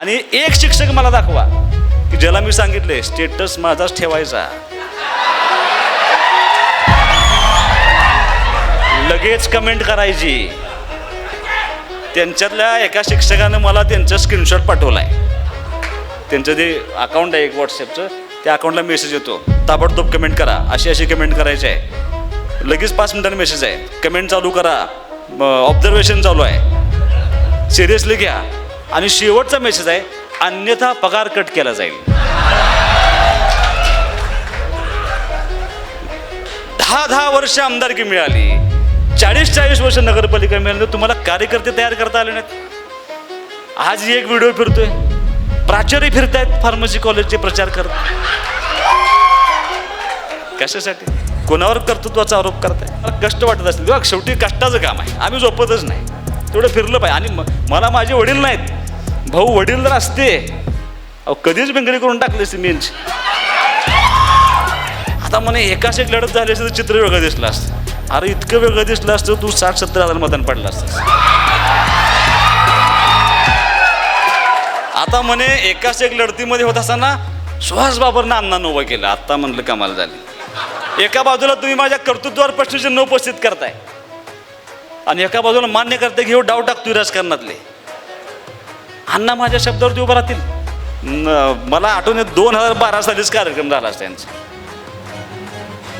आणि एक शिक्षक मला दाखवा की ज्याला मी सांगितले स्टेटस माझाच ठेवायचा, लगेच कमेंट करायची. त्यांच्यातल्या एका शिक्षकानं मला त्यांचा स्क्रीनशॉट पाठवलाय. त्यांचं जे अकाउंट आहे एक व्हॉट्सॲपचं, त्या अकाउंटला मेसेज येतो, ताबडतोब कमेंट करा, अशी अशी कमेंट करायची आहे. लगेच 5 मिनिटांनी मेसेज आहे, कमेंट चालू करा, ऑब्झर्वेशन चालू आहे, सिरियसली घ्या. आणि शेवटचा मेसेज आहे, अन्यथा पगार कट केला जाईल. 10 वर्ष आमदारकी मिळाली, 40 वर्ष नगरपालिका मिळाली, तुम्हाला कार्यकर्ते तयार करता आले नाहीत. आज एक व्हिडिओ फिरतोय, प्राचार्य फिरतायत फार्मसी कॉलेजचे प्रचार करत. कशासाठी? कोणावर कर्तृत्वाचा आरोप करताय? कष्ट वाटत असतील बघ, शेवटी कष्टाचं काम आहे, आम्ही झोपतच नाही, तेवढं फिरलं पाहिजे. आणि मला माझे वडील नाहीत, भाऊ वडील जर असते अहो कधीच बेंगरी करून टाकली असते मी. आता म्हणे एकाच एक लढत झाली असते तर चित्र वेगळं दिसलं असतं. अरे इतकं वेगळं दिसलं असतं, तू 60-70 हजार मतांनी पडला असतं. आता म्हणे एकाच एक लढतीमध्ये होत असताना सुहास बाबरनं अण्णांना उभं केलं. आता म्हणलं कमाल झाली. एका बाजूला तुम्ही माझ्या कर्तृत्वावर प्रश्नचिन्ह उपस्थित करताय आणि एका बाजूला मान्य करताय घेऊ डाव टाकतोय राजकारणातले. अण्णा माझ्या शब्दावरती उभं राहतील. मला आठवण 2012 सालीच कार्यक्रम झाला असता त्यांचा.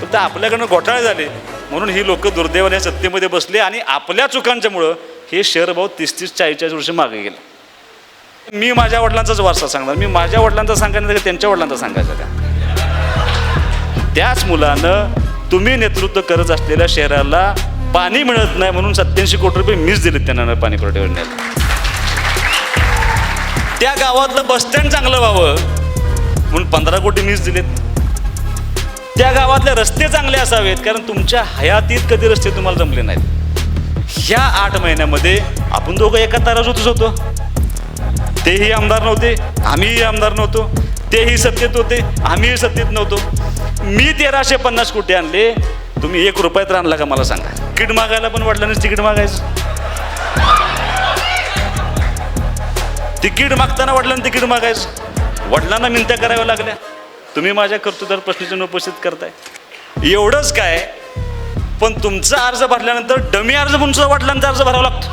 फक्त आपल्याकडनं घोटाळे झाले म्हणून ही लोक दुर्दैवाने सत्तेमध्ये बसले आणि आपल्या चुकांच्यामुळं हे शहर भाऊ 30-40 वर्ष मागे गेलं. मी माझ्या वडिलांचाच वारसा सांगणार, मी माझ्या वडिलांचा सांगायचं त्यांच्या वडिलांचा सांगायचं का? त्याच मुलानं तुम्ही नेतृत्व करत असलेल्या शहराला पाणी मिळत नाही म्हणून 87 कोटी रुपये मीच दिलेत त्यांना पाणी पुरवठ्यावर. त्या गावातलं बसस्टँड चांगलं व्हावं म्हणून 15 कोटी मीच दिलेत. त्या गावातले रस्ते चांगले असावेत कारण तुमच्या हयातीत कधी रस्ते तुम्हाला जमले नाहीत. ह्या 8 महिन्यामध्ये आपण दोघं एका ताराजोतच होतो. तेही आमदार नव्हते, आम्हीही आमदार नव्हतो. तेही सत्तेत होते, आम्हीही सत्तेत नव्हतो. मी 1350 कोटी आणले, तुम्ही 1 रुपयात आणला का मला सांगा? तिकीट मागायला पण वडिलांनीच तिकीट मागायचं. तिकीट मागताना वडिलांनी तिकीट मागायचं, वडिलांना मिनत्या कराव्या लागल्या. तुम्ही माझ्या कर्तृत्वावर प्रश्नचिन्ह उपस्थित करताय. एवढंच काय, पण तुमचा अर्ज भरल्यानंतर डमी अर्ज म्हणून सुद्धा वडिलांचा अर्ज भरावा लागतो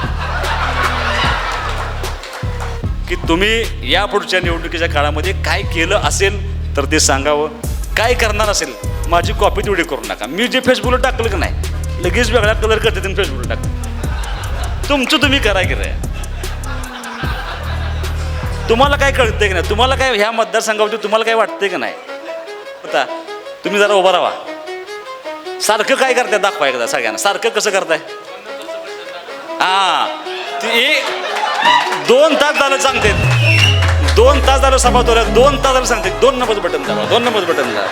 की तुम्ही या पुढच्या निवडणुकीच्या काळामध्ये काय केलं असेल तर ते सांगावं. काय करणार असेल माझी कॉपी तेवढी करू नका. मी जे फेसबुकला टाकलं की नाही लगेच वेगळा कलर करते तुम्ही फेसबुकला टाकलं. तुमचं तुम्ही करा की रे. तुम्हाला काय कळतंय की नाही? तुम्हाला काय ह्या मतदारसंघावरती तुम्हाला काय वाटतंय की नाही? आता तुम्ही जरा उभा राहा. सारखं काय करताय दाखवा एकदा सगळ्यांना. सारखं कसं करताय? ते 2 तास झालं सांगते, 2 तास झालं सभा तोऱ्या, 2 तास झालं सांगते 2 नंबरचं बटन दाबा, 2 नंबरचं बटन दाबा.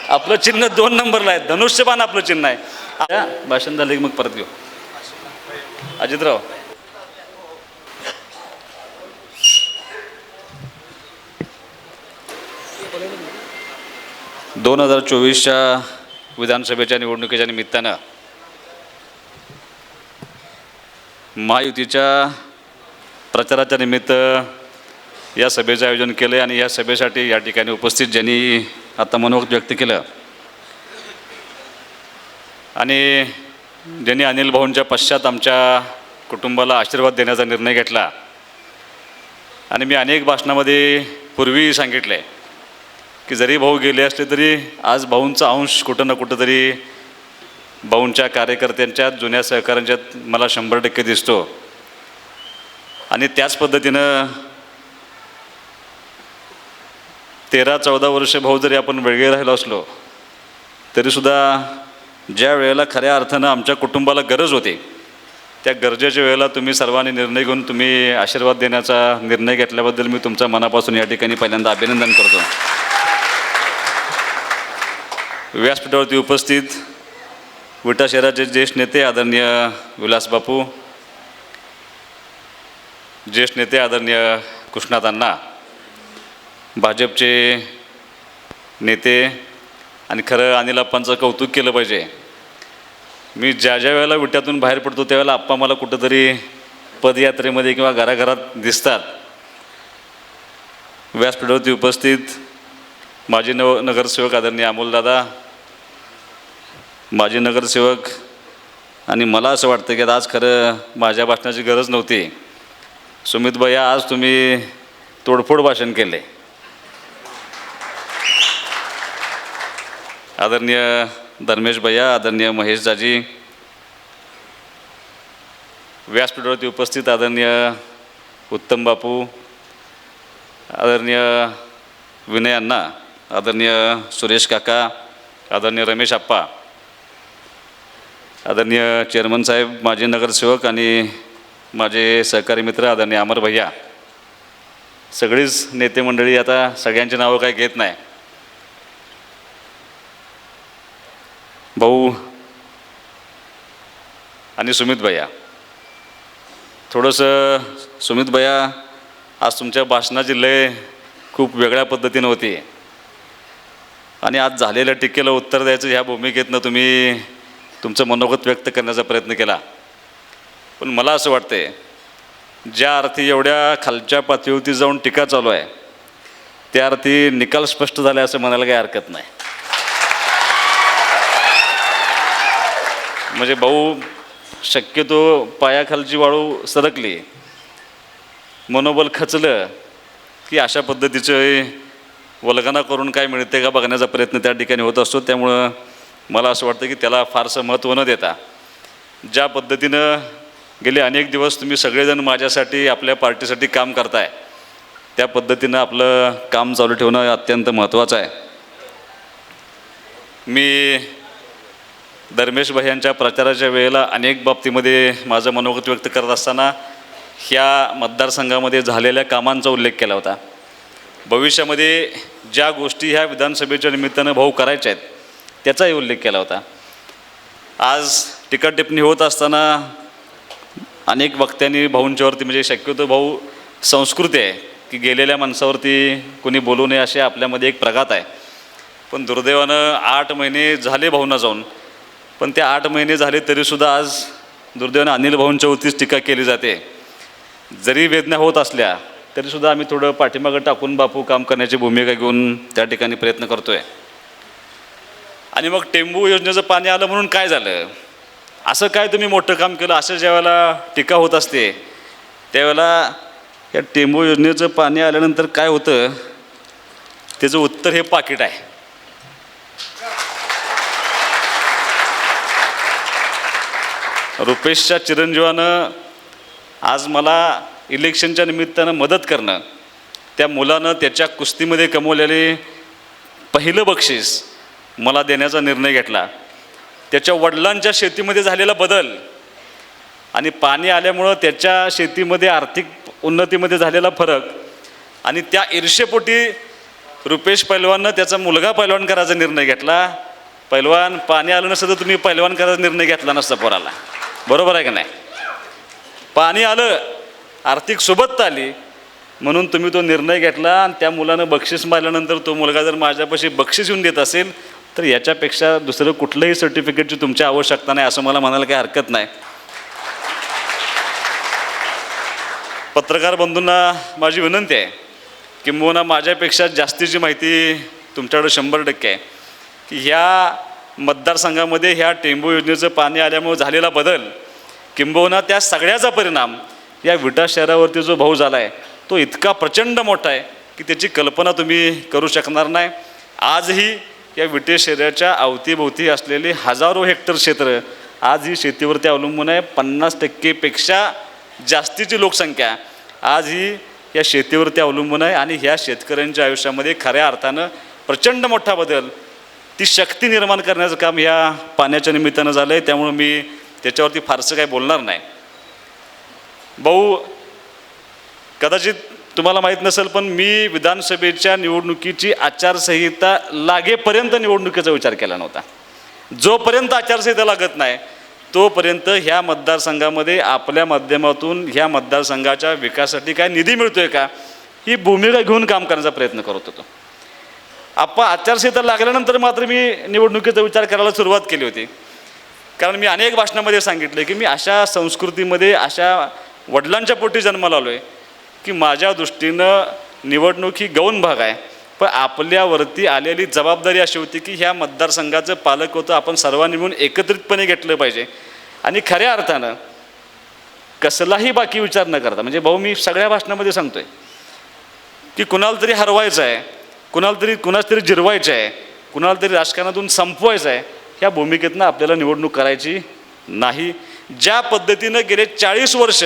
आपलं चिन्ह 2 नंबरला आहे, धनुष्यबाण आपलं चिन्ह आहे. भाषण झालं की मग परत घेऊ. अजितराव, ...2024च्या विधानसभेच्या निवडणुकीच्या निमित्तानं महायुतीच्या प्रचाराच्या निमित्त या सभेचं आयोजन केलं आहे. आणि या सभेसाठी या ठिकाणी उपस्थित ज्यांनी आता मनोगत व्यक्त केलं आणि ज्यांनी अनिल भाऊंच्या पश्चात आमच्या कुटुंबाला आशीर्वाद देण्याचा निर्णय घेतला. आणि मी अनेक भाषणामध्ये पूर्वी सांगितलं आहे की जरी भाऊ गेले असले तरी आज भाऊंचा अंश कुठं ना कुठं तरी भाऊंच्या कार्यकर्त्यांच्यात, जुन्या सहकाऱ्यांच्यात मला 100% दिसतो. आणि त्याच पद्धतीनं 13-14 वर्ष भाऊ जरी आपण वेगळे राहिलो असलो तरीसुद्धा ज्या वेळेला खऱ्या अर्थानं आमच्या कुटुंबाला गरज होती त्या गरजेच्या वेळेला तुम्ही सर्वांनी निर्णय घेऊन तुम्ही आशीर्वाद देण्याचा निर्णय घेतल्याबद्दल मी तुमच्या मनापासून या ठिकाणी पहिल्यांदा अभिनंदन करतो. व्यासपीठावरती उपस्थित विटा शहराचे ज्येष्ठ नेते आदरणीय विलास बापू, ज्येष्ठ नेते आदरणीय कृष्णातांना, भाजपचे नेते आणि खरं अनिल अप्पांचं कौतुक केलं पाहिजे मी ज्या ज्या वेळेला विट्यातून बाहेर पडतो त्यावेळेला आप्पा मला कुठंतरी पदयात्रेमध्ये किंवा घराघरात दिसतात. व्यासपीठावरती उपस्थित माजी नगरसेवक आदरणीय अमोलदादा, माजी नगरसेवक, आणि मला असं वाटतं की आज खरं माझ्या भाषणाची गरज नव्हती. सुमित भैया, आज तुम्ही तोडफोड भाषण केले. आदरणीय धर्मेश भैया, आदरणीय महेश दाजी, व्यासपीठावरती उपस्थित आदरणीय उत्तम बापू, आदरणीय विनय अण्णा, आदरणीय सुरेश काका, आदरणीय रमेश आप्पा, आदरणीय चेअरमन साहेब, माजी नगरसेवक आणि माझे सहकारी मित्र आदरणीय अमर भैया, सगळीच नेते मंडळी, आता सगळ्यांची नावं काही घेत नाही. भाऊ आणि सुमित भैया, थोडंसं सुमित भैया, आज तुमच्या भाषणाची लय खूप वेगळ्या पद्धतीनं होती आणि आज झालेल्या टीकेला उत्तर द्यायचं ह्या भूमिकेतनं तुम्ही तुमचं मनोगत व्यक्त करण्याचा प्रयत्न केला. पण मला असं वाटतंय, ज्या अर्थी एवढ्या खालच्या पातळीवरती जाऊन टीका चालू आहे त्या अर्थी निकाल स्पष्ट झाला असं म्हणायला काही हरकत नाही. म्हणजे भाऊ, शक्यतो पायाखालची वाळू सरकली, मनोबल खचलं की अशा पद्धतीचं वल्गना करून काय मिळते का बघण्याचा प्रयत्न त्या ठिकाणी होत असतो. त्यामुळं मला असं वाटतं की त्याला फारसं महत्त्व न देता, ज्या पद्धतीनं गेले अनेक दिवस तुम्ही सगळेजण माझ्यासाठी, आपल्या पार्टीसाठी काम करताय, त्या पद्धतीनं आपलं काम चालू ठेवणं अत्यंत महत्त्वाचं आहे. मी धर्मेश भैयांच्या प्रचाराच्या वेळेला अनेक बाबतीमध्ये माझं मनोगत व्यक्त करत असताना ह्या मतदारसंघामध्ये झालेल्या कामांचा उल्लेख केला होता. भविष्यामध्ये ज्या गोष्टी ह्या विधानसभेच्या निमित्तानं भाऊ करायच्या आहेत त्याचाही उल्लेख केला होता. आज टीका टिप्पणी होत असताना अनेक वक्त्यांनी भाऊंच्यावरती, म्हणजे शक्यतो भाऊ संस्कृती आहे की गेलेल्या माणसावरती कोणी बोलू नये असे आपल्यामध्ये एक प्रघात आहे. पण दुर्दैवानं 8 महिने झाले भाऊंना जाऊन, पण त्या 8 महिने झाले तरीसुद्धा आज दुर्दैवानं अनिल भाऊंच्यावरतीच टीका केली जाते. जरी वेदना होत असल्या तरीसुद्धा आम्ही थोडं पाठीमागं टाकून बापू काम करण्याची भूमिका घेऊन त्या ठिकाणी प्रयत्न करतो आहे. आणि मग टेंबू योजनेचं पाणी आलं म्हणून काय झालं, असं काय तुम्ही मोठं काम केलं, असं ज्यावेळेला टीका होत असते त्यावेळेला या टेंबू योजनेचं पाणी आल्यानंतर काय होतं त्याचं उत्तर हे पाकिट आहे. रुपेशच्या चिरंजीवानं आज मला इलेक्शनच्या निमित्तानं मदत करणं, त्या मुलानं त्याच्या कुस्तीमध्ये कमवलेले पहिलं बक्षीस मला देण्याचा निर्णय घेतला. त्याच्या वडिलांच्या शेतीमध्ये झालेला बदल आणि पाणी आल्यामुळं त्याच्या शेतीमध्ये आर्थिक उन्नतीमध्ये झालेला फरक आणि त्या ईर्षेपोटी रुपेश पैलवाननं त्याचा मुलगा पैलवान करायचा निर्णय घेतला. पैलवान, पाणी आलं नसतं तर तुम्ही पैलवान करायचा निर्णय घेतला नसता पोराला, बरोबर आहे का नाही? पाणी आलं, आर्थिक सोबत आली म्हणून तुम्ही तो निर्णय घेतला आणि त्या मुलानं बक्षीस मारल्यानंतर तो मुलगा जर माझ्यापाशी बक्षीस येऊन देत असेल तर याच्यापेक्षा दुसरं कुठलंही सर्टिफिकेटची तुमची आवश्यकता नाही असं मला म्हणायला काही हरकत नाही. पत्रकार बंधूंना माझी विनंती आहे, किंबहुना माझ्यापेक्षा जास्तीची माहिती तुमच्याकडे 100% आहे की ह्या मतदारसंघामध्ये ह्या टेंबू योजनेचं पाणी आल्यामुळे झालेला बदल, किंबहुना त्या सगळ्याचा परिणाम या विटा शहरावरती जो भाऊ झाला आहे तो इतका प्रचंड मोठा आहे की त्याची कल्पना तुम्ही करू शकणार नाही. आजही या विटे शहराच्या अवतीभोवती असलेले हजारो हेक्टर क्षेत्र आज ही शेतीवरती अवलंबून आहे. 50%पेक्षा जास्तीची लोकसंख्या आज ही या शेतीवरती अवलंबून आहे आणि ह्या शेतकऱ्यांच्या आयुष्यामध्ये खऱ्या अर्थानं प्रचंड मोठा बदल, ती शक्ती निर्माण करण्याचं काम ह्या पाण्याच्या निमित्तानं झालं आहे. त्यामुळं मी त्याच्यावरती फारसं काही बोलणार नाही. भाऊ, कदाचित तुम्हाला माहीत नसेल पण मी विधानसभेच्या निवडणुकीची आचारसंहिता लागेपर्यंत निवडणुकीचा विचार केला नव्हता. जोपर्यंत आचारसंहिता लागत नाही तोपर्यंत ह्या मतदारसंघामध्ये आपल्या माध्यमातून ह्या मतदारसंघाच्या विकासासाठी काय निधी मिळतोय का ही भूमिका घेऊन काम करण्याचा प्रयत्न करत होतो. आचारसंहिता लागल्यानंतर मात्र मी निवडणुकीचा विचार करायला सुरुवात केली होती. कारण मी अनेक भाषणामध्ये सांगितलं की मी अशा संस्कृतीमध्ये अशा वडिलांच्या पोटी जन्माला आलो आहे की माझ्या दृष्टीनं निवडणूक ही गौण भाग आहे, पण आपल्यावरती आलेली जबाबदारी अशी होती की ह्या मतदारसंघाचं पालक होतं आपण सर्वांनी मिळून एकत्रितपणे घेतलं पाहिजे. आणि खऱ्या अर्थानं कसलाही बाकी विचार न करता, म्हणजे भाऊ मी सगळ्या भाषणामध्ये सांगतोय की कुणाला तरी हरवायचं आहे, कुणाच तरी जिरवायचं आहे, कुणाला तरी राजकारणातून संपवायचं आहे, ह्या भूमिकेतनं आपल्याला निवडणूक करायची नाही. ज्या पद्धतीनं गेले 40 वर्ष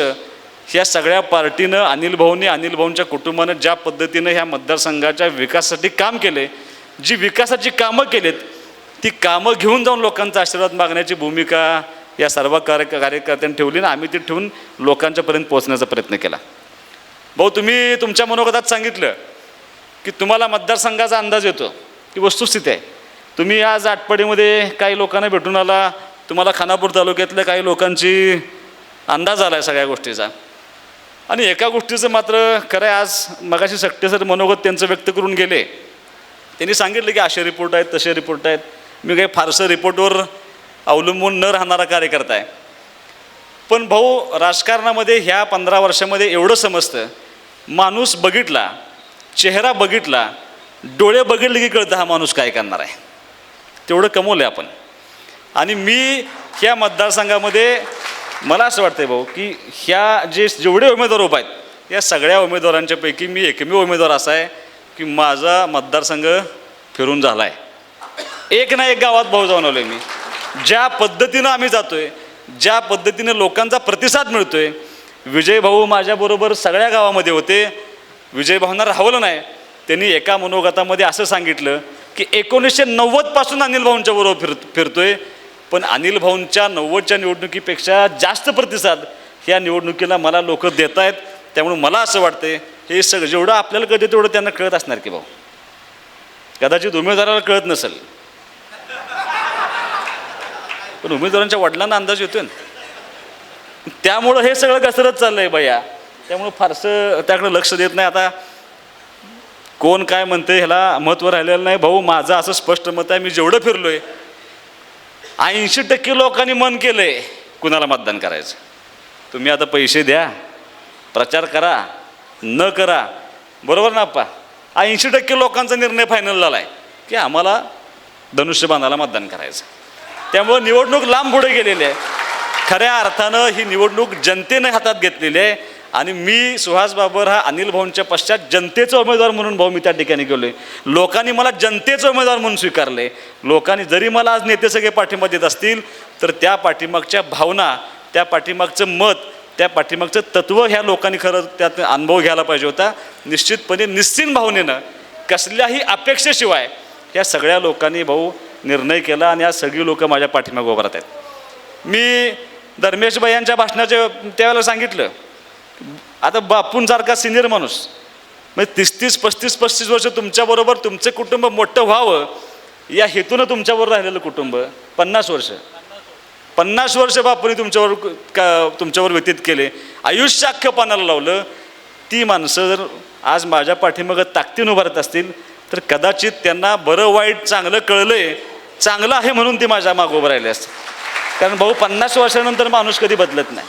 ह्या सगळ्या पार्टीनं अनिल भाऊंच्या कुटुंबानं ज्या पद्धतीनं ह्या मतदारसंघाच्या विकासासाठी काम केले, जी विकासाची कामं केलेत ती कामं घेऊन जाऊन लोकांचा आशीर्वाद मागण्याची भूमिका या सर्व कार्यकर्त्यांनी ठेवली ना, आम्ही ती ठेवून लोकांच्यापर्यंत पोहोचण्याचा प्रयत्न केला. भाऊ तुम्ही तुमच्या मनोगतात सांगितलं की तुम्हाला मतदारसंघाचा अंदाज येतो, की वस्तुस्थिती आहे. तुम्ही आज आटपाडीमध्ये काही लोकांना भेटून आला, तुम्हाला खानापूर तालुक्यातल्या काही लोकांची अंदाज आला आहे सगळ्या गोष्टीचा. आणि एका गोष्टीचं मात्र खरं आहे, आज मगाशी सक्ते सर मनोगत त्यांचं व्यक्त करून गेले. त्यांनी सांगितलं की असे रिपोर्ट आहेत तसे रिपोर्ट आहेत. मी काही फारसं रिपोर्टवर अवलंबून न राहणारा कार्यकर्ता आहे. पण भाऊ राजकारणामध्ये ह्या 15 वर्षामध्ये एवढं समजतं, माणूस बघितला, चेहरा बघितला, डोळे बघितले की कळतं हा माणूस काय करणार आहे. तेवढं कमवलं आहे आपण. आणि मी ह्या मतदारसंघामध्ये मला असं वाटतं भाऊ की ह्या जेवढे उमेदवार उभा आहेत या सगळ्या उमेदवारांच्यापैकी मी एकमेव उमेदवार असा आहे की माझा मतदारसंघ फिरून झाला आहे. एक ना एक गावात भाऊ जाऊन आलो आहे मी. ज्या पद्धतीनं आम्ही जातो आहे, ज्या पद्धतीनं लोकांचा प्रतिसाद मिळतो आहे. विजय भाऊ माझ्याबरोबर सगळ्या गावामध्ये होते. विजय भाऊंना राहवलं नाही. त्यांनी एका मनोगतामध्ये असं सांगितलं की 1990 अनिल भाऊंच्या बरोबर फिरतोय, पण अनिल भाऊंच्या 90च्या निवडणुकीपेक्षा जास्त प्रतिसाद ह्या निवडणुकीला मला लोक देत आहेत. त्यामुळे मला असं वाटतं हे सगळं जेवढं आपल्याला कळतं तेवढं त्यांना कळत असणार की भाऊ. कदाचित उमेदवाराला कळत नसेल, पण उमेदवारांच्या वडिलांना अंदाज येतोय ना. त्यामुळं हे सगळं कसरत चाललंय भैया. त्यामुळं फारसं त्याकडे लक्ष देत नाही. आता कोण काय म्हणते ह्याला महत्त्व राहिलेलं नाही. भाऊ माझं असं स्पष्ट मत आहे, मी जेवढं फिरलोय 80% लोकांनी मन केलंय कुणाला मतदान करायचं. तुम्ही आता पैसे द्या, प्रचार करा, न करा, बरोबर ना आप्पा. 80% लोकांचा निर्णय फायनल झाला आहे की आम्हाला धनुष्यबाणाला मतदान करायचं. त्यामुळं निवडणूक लांब पुढे गेलेली आहे. खऱ्या अर्थानं ही निवडणूक जनतेने हातात घेतलेली आहे. आणि मी सुहास बाबर हा अनिल भाऊंच्या पश्चात जनतेचा उमेदवार म्हणून भाऊ मी त्या ठिकाणी गेलो आहे. लोकांनी मला जनतेचा उमेदवार म्हणून स्वीकारले. लोकांनी जरी मला आज नेते सगळे पाठिंबा देत असतील तर त्या पाठीमागच्या भावना, त्या पाठीमागचं मत, त्या पाठीमागचं तत्त्व ह्या लोकांनी खरं त्यात अनुभव घ्यायला पाहिजे होता. निश्चितपणे निश्चित भावनेनं कसल्याही अपेक्षेशिवाय ह्या सगळ्या लोकांनी भाऊ निर्णय केला आणि आज सगळी लोकं माझ्या पाठीमागे उभं राहत आहेत. मी धर्मेश भाईंच्या भाषणाच्या त्यावेळेला सांगितलं, आता बापूंसारखा सिनियर माणूस म्हणजे 30-30, 35-35 वर्ष तुमच्याबरोबर तुमचं कुटुंब मोठं व्हावं या हेतूनं तुमच्याबरोबर राहिलेलं कुटुंब 50 वर्ष बापूंनी तुमच्यावर व्यतीत केले, आयुष्य अख्खं पानाला लावलं. ती माणसं जर आज माझ्या पाठीमागं ताकदीनं उभारत असतील तर कदाचित त्यांना बरं वाईट चांगलं कळलंय, चांगलं आहे म्हणून ते माझ्या मागं उभं राहिले असते. कारण भाऊ 50 वर्षानंतर माणूस कधी बदलत नाही.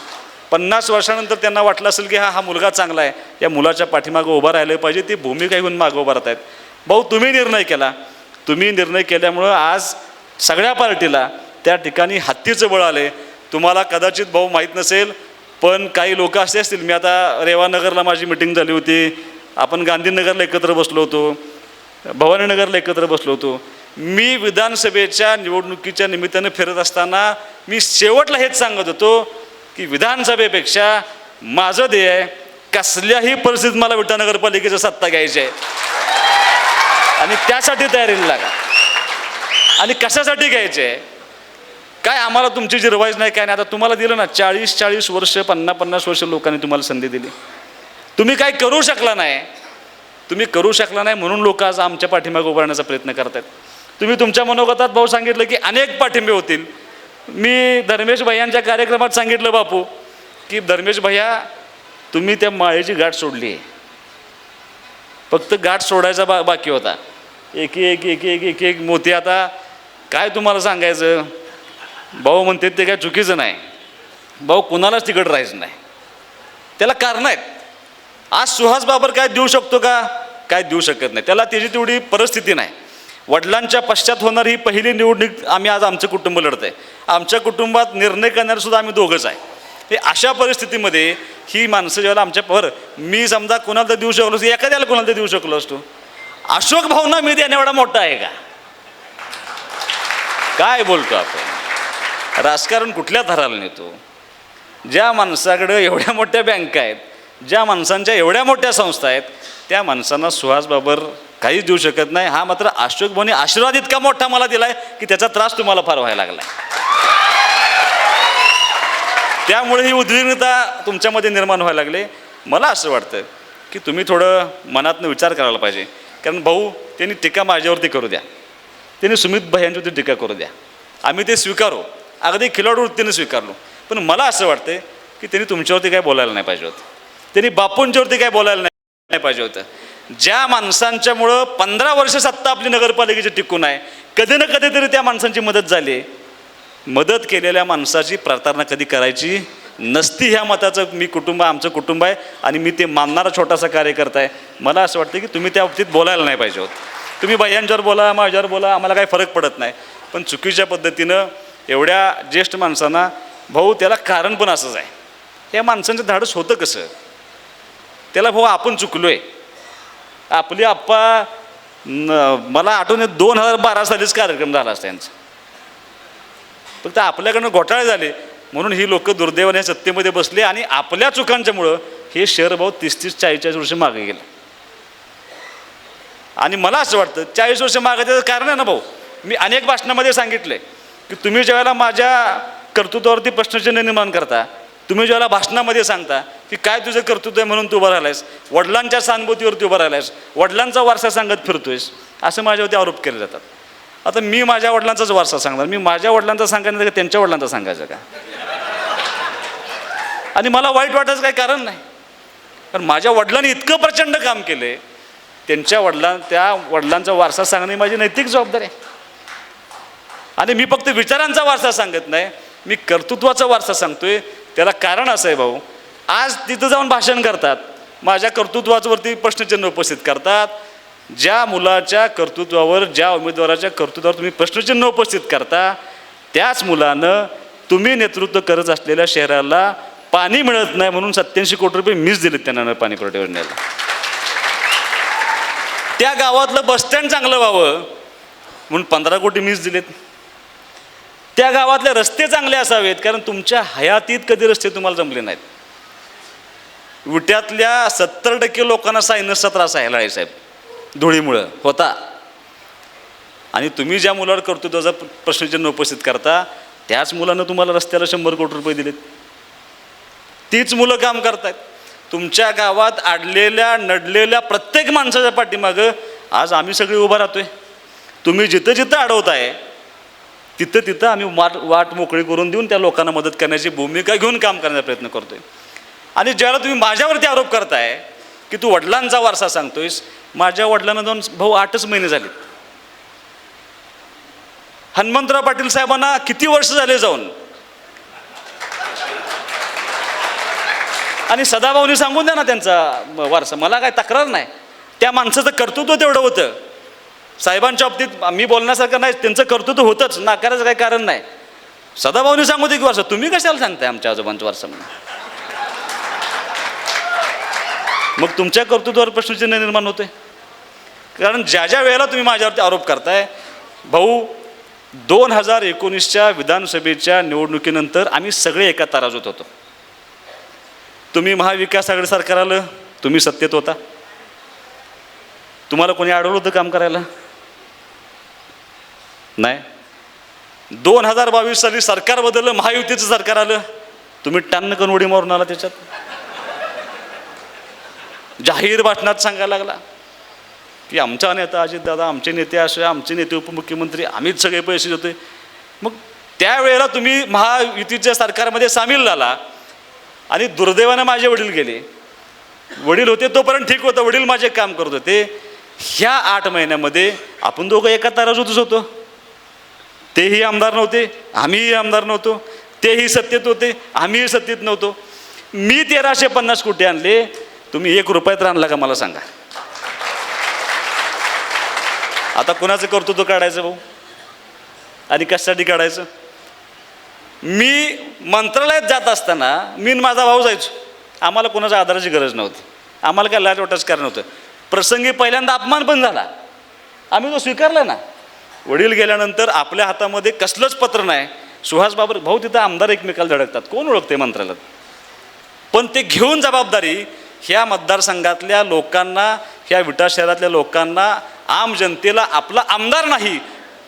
50 वर्षानंतर त्यांना वाटलं असेल की हा मुलगा चांगला आहे, या मुलाच्या पाठीमागं उभं राहिलं पाहिजे. ती भूमिका घेऊन मागं उभं राहत आहेत. भाऊ तुम्ही निर्णय केल्यामुळं आज सगळ्या पार्टीला त्या ठिकाणी हत्तीचं बळ आले. तुम्हाला कदाचित भाऊ माहीत नसेल, पण काही लोक असे असतील, मी आता रेवानगरला माझी मिटिंग झाली होती, आपण गांधीनगरला एकत्र बसलो होतो, भवानीनगरला एकत्र बसलो होतो. मी विधानसभेच्या निवडणुकीच्या निमित्तानं फिरत असताना मी शेवटला हेच सांगत होतो की विधानसभेपेक्षा माझं ध्येय आहे कसल्याही परिस्थितीत मला विटा नगरपालिकेचं सत्ता घ्यायची आहे आणि त्यासाठी तयारीला लागा. आणि कशासाठी घ्यायचे आहे काय, आम्हाला तुमची जिरवायच नाही काय नाही. आता तुम्हाला दिलं ना 40 वर्ष 50 वर्ष लोकांनी तुम्हाला संधी दिली. तुम्ही काय करू शकला नाही म्हणून लोक आज आमच्या पाठीमागे उभारण्याचा प्रयत्न करतात. तुम्ही तुमच्या मनोगतात भाऊ सांगितलं की अनेक पाठिंबे होतील. मी धर्मेश भैयांच्या कार्यक्रमात सांगितलं बापू की धर्मेश भैया तुम्ही त्या माळेची गाठ सोडली आहे, फक्त गाठ सोडायचा बाकी होता. एक एक एक एक एक एक मोती. आता काय तुम्हाला सांगायचं, भाऊ म्हणते ते काय चुकीचं नाही. भाऊ कुणालाच तिकड राहायचं नाही, त्याला कारण आहेत. आज सुहास बाबर काय देऊ शकतो का? काय देऊ शकत नाही. त्याला त्याची तेवढी परिस्थिती नाही. वडिलांच्या पश्चात होणारी ही पहिली निवडणूक आम्ही आज आमचं कुटुंब लढत आहे. आमच्या कुटुंबात निर्णय करणारे सुद्धा आम्ही दोघंच आहे. हे अशा परिस्थितीमध्ये ही माणसं ज्यावेळेला आमच्या मी समजा कोणाला तर देऊ शकलो असतो, एखाद्याला कोणाला तर देऊ शकलो असतो. अशोक भावना मी देण्या एवढा मोठा आहे का? काय बोलतो आपण? राजकारण कुठल्या थराला नेतो? ज्या माणसाकडं एवढ्या मोठ्या बँका आहेत, ज्या माणसांच्या एवढ्या मोठ्या संस्था आहेत, त्या माणसांना सुहास बाबर काहीच देऊ शकत नाही. हा मात्र अशोक भाऊने आशीर्वाद इतका मोठा मला दिलाय की त्याचा त्रास तुम्हाला फार व्हायला लागलाय. त्यामुळे ही उद्विग्नता तुमच्यामध्ये निर्माण व्हायला लागले. मला असं वाटतं की तुम्ही थोडं मनातनं विचार करायला पाहिजे. कारण भाऊ त्यांनी टीका माझ्यावरती करू द्या, त्यांनी सुमित भाई यांच्यावरती टीका करू द्या, आम्ही ते स्वीकारू, अगदी खिलाडू वृत्तीने स्वीकारलो. पण मला असं वाटतं की त्यांनी तुमच्यावरती काय बोलायला नाही पाहिजे होतं, त्यांनी बापूंच्यावरती काय बोलायला नाही पाहिजे होतं. ज्या माणसांच्यामुळं 15 वर्ष सत्ता आपली नगरपालिकेची टिकून आहे, कधी ना कधीतरी त्या माणसांची मदत झाली. मदत केलेल्या माणसाची प्रतारणा कधी करायची नसती, ह्या मताचं मी आमचं कुटुंब आहे आणि मी ते मानणारा छोटासा कार्यकर्ता आहे. मला असं वाटतं की तुम्ही त्या बाबतीत बोलायला नाही पाहिजे होतं. तुम्ही बाह्यांच्यावर बोला, माझ्यावर बोला, आम्हाला काही फरक पडत नाही. पण चुकीच्या पद्धतीनं एवढ्या ज्येष्ठ माणसांना, भाऊ त्याला कारण पण असंच आहे, या माणसांचं धाडस होतं कसं? त्याला भाऊ आपण चुकलो आहे. आपली आप्पा मला आठवण 2012 सालीच कार्यक्रम झाला असता यांचा, फक्त आपल्याकडनं घोटाळे झाले म्हणून ही लोक दुर्दैवाने सत्तेमध्ये बसले आणि आपल्या चुकांच्यामुळं हे शहर भाऊ 30-40 वर्ष मागे गेलं. आणि मला असं वाटतं 40 वर्ष मागे त्याचं कारण आहे ना भाऊ, मी अनेक भाषणामध्ये सांगितलंय की तुम्ही ज्यावेळेला माझ्या कर्तृत्वावरती प्रश्नचिन्ह निर्माण करता, तुम्ही ज्यावेळेला भाषणामध्ये सांगता की काय तुझं कर्तृत्व आहे म्हणून तू उभं राहिलायस, वडिलांच्या सहानुभूतीवरती उभं राहिलायस, वडिलांचा वारसा सांगत फिरतोयस, असं माझ्यावरती आरोप केले जातात. आता मी माझ्या वडिलांचाच वारसा सांगणार, मी माझ्या वडिलांचा सांगायचं का त्यांच्या वडिलांचा सांगायचं का? आणि मला वाईट वाटायचं काही कारण नाही, कारण माझ्या वडिलांनी इतकं प्रचंड काम केले, त्या वडिलांचा वारसा सांगणे माझी नैतिक जबाबदारी आहे. आणि मी फक्त विचारांचा वारसा सांगत नाही, मी कर्तृत्वाचा वारसा सांगतोय. त्याला कारण असं आहे भाऊ, आज तिथं जाऊन भाषण करतात, माझ्या कर्तृत्वावरती प्रश्नचिन्ह उपस्थित करतात. ज्या मुलाच्या कर्तृत्वावर, ज्या उमेदवाराच्या कर्तृत्वावर तुम्ही प्रश्नचिन्ह उपस्थित करता, त्याच मुलानं तुम्ही नेतृत्व करत असलेल्या शहराला पाणी मिळत नाही म्हणून 87 कोटी रुपये मीच दिलेत त्यांना पाणी पुरवठा योजनेला. त्या गावातलं बसस्टँड चांगलं व्हावं म्हणून 15 कोटी मीच दिलेत. त्या गावातले रस्ते चांगले असावेत, कारण तुमच्या हयातीत कधी रस्ते तुम्हाला जमले नाहीत. विट्यातल्या 70% लोकांना सायनसचा त्रास आहे साहेब, धुळीमुळं होता. आणि तुम्ही ज्या मुलावर कर्तृत्वाचा प्रश्नचिन्ह उपस्थित करता, त्याच मुलानं तुम्हाला रस्त्याला 100 कोटी रुपये दिलेत. तीच मुलं काम करतायत. तुमच्या गावात अडलेल्या नडलेल्या प्रत्येक माणसाच्या पाठीमागं आज आम्ही सगळे उभं राहतोय. तुम्ही जिथं जिथं अडवताय तिथं तिथं आम्ही वाट मोकळी करून देऊन त्या लोकांना मदत करण्याची भूमिका घेऊन काम करण्याचा प्रयत्न करतोय. आणि ज्यावेळेला तुम्ही माझ्यावरती आरोप करताय की तू वडिलांचा वारसा सांगतोयस, माझ्या वडिलांना जाऊन भाऊ 8च महिने झाले. हनुमंतराव पाटील साहेबांना किती वर्ष झाले जाऊन, आणि सदाभाऊनी सांगून द्या ना त्यांचा वारसा, मला काय तक्रार नाही. त्या माणसाचं कर्तृत्व तेवढं होतं. साहेबांच्या बाबतीत मी बोलण्यासारखं नाही, त्यांचं कर्तृत्व होतंच, नाकारायचं काही कारण नाही. सदाभाऊनी सांगू दे की वारसा, तुम्ही कशाला सांगताय आमच्या आजोबांचा वारसा म्हणून? मग तुमच्या कर्तृत्वावर प्रश्नचिन्ह निर्माण होतोय. कारण ज्या ज्या वेळेला तुम्ही माझ्यावरती आरोप करताय, भाऊ 2019च्या विधानसभेच्या निवडणुकीनंतर आम्ही सगळे एका तराजूत होतो. तुम्ही महाविकास आघाडी सरकार आलं, तुम्ही सत्तेत होता, तुम्हाला कोणी अडवलं होतं काम करायला? नाही. 2022 साली सरकार बदललं, महायुतीचं सरकार आलं, तुम्ही टान्न करून उडी मारून आला. त्याच्यात जाहीर भाषणात सांगायला लागला की आमचा नेता अजितदादा, आमचे नेते असे, आमचे नेते उपमुख्यमंत्री, आम्हीच सगळे पैसे देतोय. मग त्यावेळेला तुम्ही महायुतीच्या सरकारमध्ये सामील झाला आणि दुर्दैवानं माझे वडील गेले. वडील होते तोपर्यंत ठीक होतं, वडील माझे काम करत होते. ह्या 8 महिन्यामध्ये आपण दोघं एका तराजूतच होतो. तेही आमदार नव्हते, आम्हीही आमदार नव्हतो. तेही सत्तेत होते, आम्हीही सत्तेत नव्हतो. मी 1350 कोटी आणले, तुम्ही 1 रुपयात आणला का मला सांगा. आता कुणाचं कर्तृत्व काढायचं भाऊ, आणि कशासाठी काढायचं. मी मंत्रालयात जात असताना मी आणि माझा भाऊ जायचो. आम्हाला कोणाच्या आधाराची गरज नव्हती, आम्हाला काय लाज वाटायचं कारण नव्हतं. प्रसंगी पहिल्यांदा अपमान पण झाला, आम्ही तो स्वीकारला ना. वडील गेल्यानंतर आपल्या हातामध्ये कसलंच पत्र नाही. सुहास बाबर भाऊ तिथं आमदार एकमेकाला धडकतात, कोण ओळखते मंत्रालयात. पण ते घेऊन जबाबदारी ह्या मतदारसंघातल्या लोकांना, ह्या विटा शहरातल्या लोकांना, आम जनतेला आपला आमदार नाही,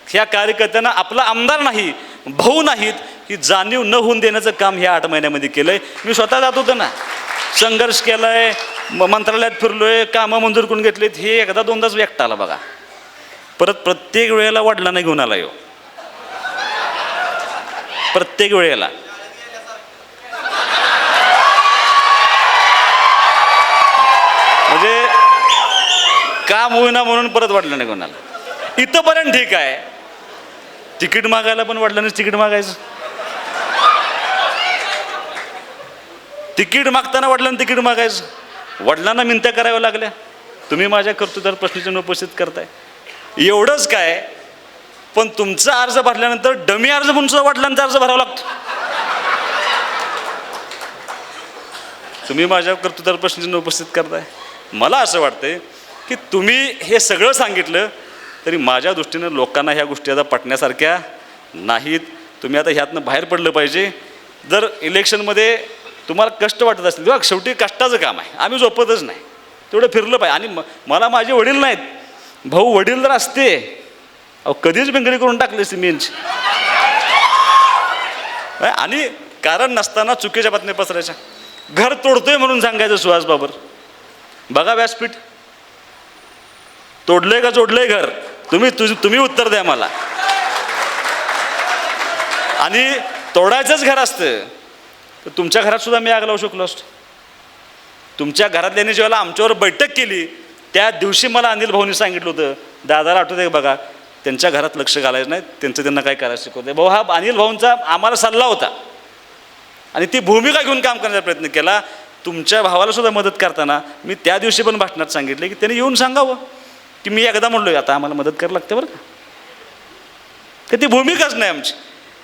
ह्या कार्यकर्त्यांना आपला आमदार नाही, भाऊ नाहीत, ही जाणीव न होऊन देण्याचं काम ह्या 8 महिन्यामध्ये केलं आहे. मी स्वतः जात होतो ना, संघर्ष केला आहे, मंत्रालयात फिरलो आहे, कामं मंजूर करून घेतलीत. हे एकदा दोनदाच व्यक्त आला बघा. परत प्रत्येक वेळेला वडिलांना घेऊन आला येऊ, प्रत्येक वेळेला. म्हणजे काम होईना म्हणून परत वडिलांना घेऊन आला. इथंपर्यंत ठीक आहे, तिकीट मागायला पण वडिलांनीच तिकीट मागायचं. तिकीट मागताना वडिलांनी तिकीट मागायचं. वडिलांना मिनत्या कराव्या लागल्या, तुम्ही माझ्या कर्तृत्वावर प्रश्नचिन्ह उपस्थित करताय. एवढंच काय, पण तुमचा अर्ज भरल्यानंतर डमी अर्ज म्हणून सुद्धा वडिलांचा अर्ज भरावा लागतो. तुम्ही माझ्या कर्तृत्वावर प्रश्नचिन्ह उपस्थित करताय. मला असं वाटतंय की तुम्ही हे सगळं सांगितलं तरी माझ्या दृष्टीनं लोकांना ह्या गोष्टी आता पटण्यासारख्या नाहीत. तुम्ही आता ह्यातनं बाहेर पडलं पाहिजे. जर इलेक्शनमध्ये तुम्हाला कष्ट वाटत असतील, बघा शेवटी कष्टाचं काम आहे, आम्ही झोपतच नाही, तेवढं फिरलं पाहिजे. आणि मला माझे वडील नाहीत, भाऊ वडील जर असते अहो कधीच बेंगळी करून टाकली असती मेनची. आणि कारण नसताना चुकीच्या बातम्या पसरायच्या. घर तोडतोय म्हणून सांगायचं सुहास बाबर. बघा व्यासपीठ, तोडलंय का जोडलंय घर, तुम्ही उत्तर द्या मला. आणि तोडायचंच घर असतं तर तुमच्या घरात सुद्धा मी आग लावू शकलो असतो. तुमच्या घरातल्यांनी जेव्हा आमच्यावर बैठक केली त्या दिवशी मला अनिल भाऊनी सांगितलं होतं, दादाला आठवतंय बघा, त्यांच्या घरात लक्ष घालायचं नाही, त्यांना काय करायचं शिकवते. भाऊ हा अनिल भाऊंचा आम्हाला सल्ला होता आणि ती भूमिका घेऊन काम करण्याचा प्रयत्न केला. तुमच्या भावाला सुद्धा मदत करताना मी त्या दिवशी पण भाषणात सांगितले की त्यांनी येऊन सांगावं की मी एकदा म्हणलो आता आम्हाला मदत करायला लागते बरं का. तर ती भूमिकाच नाही आमची.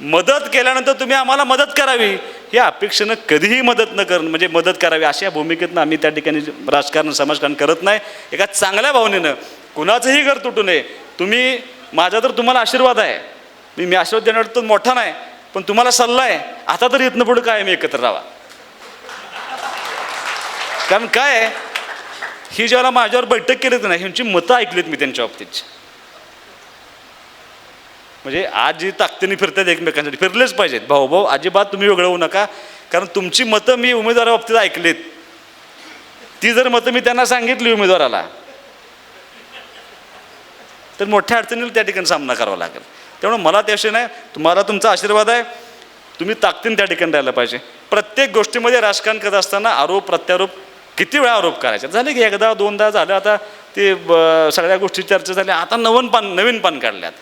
मदत केल्यानंतर तुम्ही आम्हाला मदत करावी या अपेक्षेनं कधीही मदत न करणं म्हणजे मदत करावी अशा भूमिकेतनं आम्ही त्या ठिकाणी राजकारण समाजकारण करत नाही. एका चांगल्या भावनेनं कुणाचंही घर तुटू नये. तुम्ही माझा तर तुम्हाला आशीर्वाद आहे, मी आशीर्वाद देणार तर मोठा नाही, पण तुम्हाला सल्ला आहे, आता तरी इथनं पुढे काय मी एकत्र राहा. कारण काय आहे, ही ज्याला माझ्यावर बैठक केलीच नाही ह्यांची मतं ऐकलीत मी त्यांच्या बाबतीतची. म्हणजे आज जी ताकदीने फिरतात एकमेकांसाठी, फिरलेच पाहिजेत. भाऊ भाऊ अजिबात तुम्ही वेगळं होऊ नका, कारण तुमची मतं मी उमेदवाराबाबतीत ऐकलीत. ती जर मतं मी त्यांना सांगितली उमेदवाराला तर मोठ्या अडचणीला त्या ठिकाणी सामना करावा लागेल. त्यामुळे मला त्याविषयी नाही, तुम्हाला तुमचा आशीर्वाद आहे, तुम्ही ताकदीने त्या ठिकाणी राहायला पाहिजे. प्रत्येक गोष्टीमध्ये राजकारण करत असताना आरोप प्रत्यारोप किती वेळा आरोप करायचे, झाले की एकदा दोनदा झालं. आता ते सगळ्या गोष्टी चर्चा झाल्या, आता नवीन पान काढल्यात.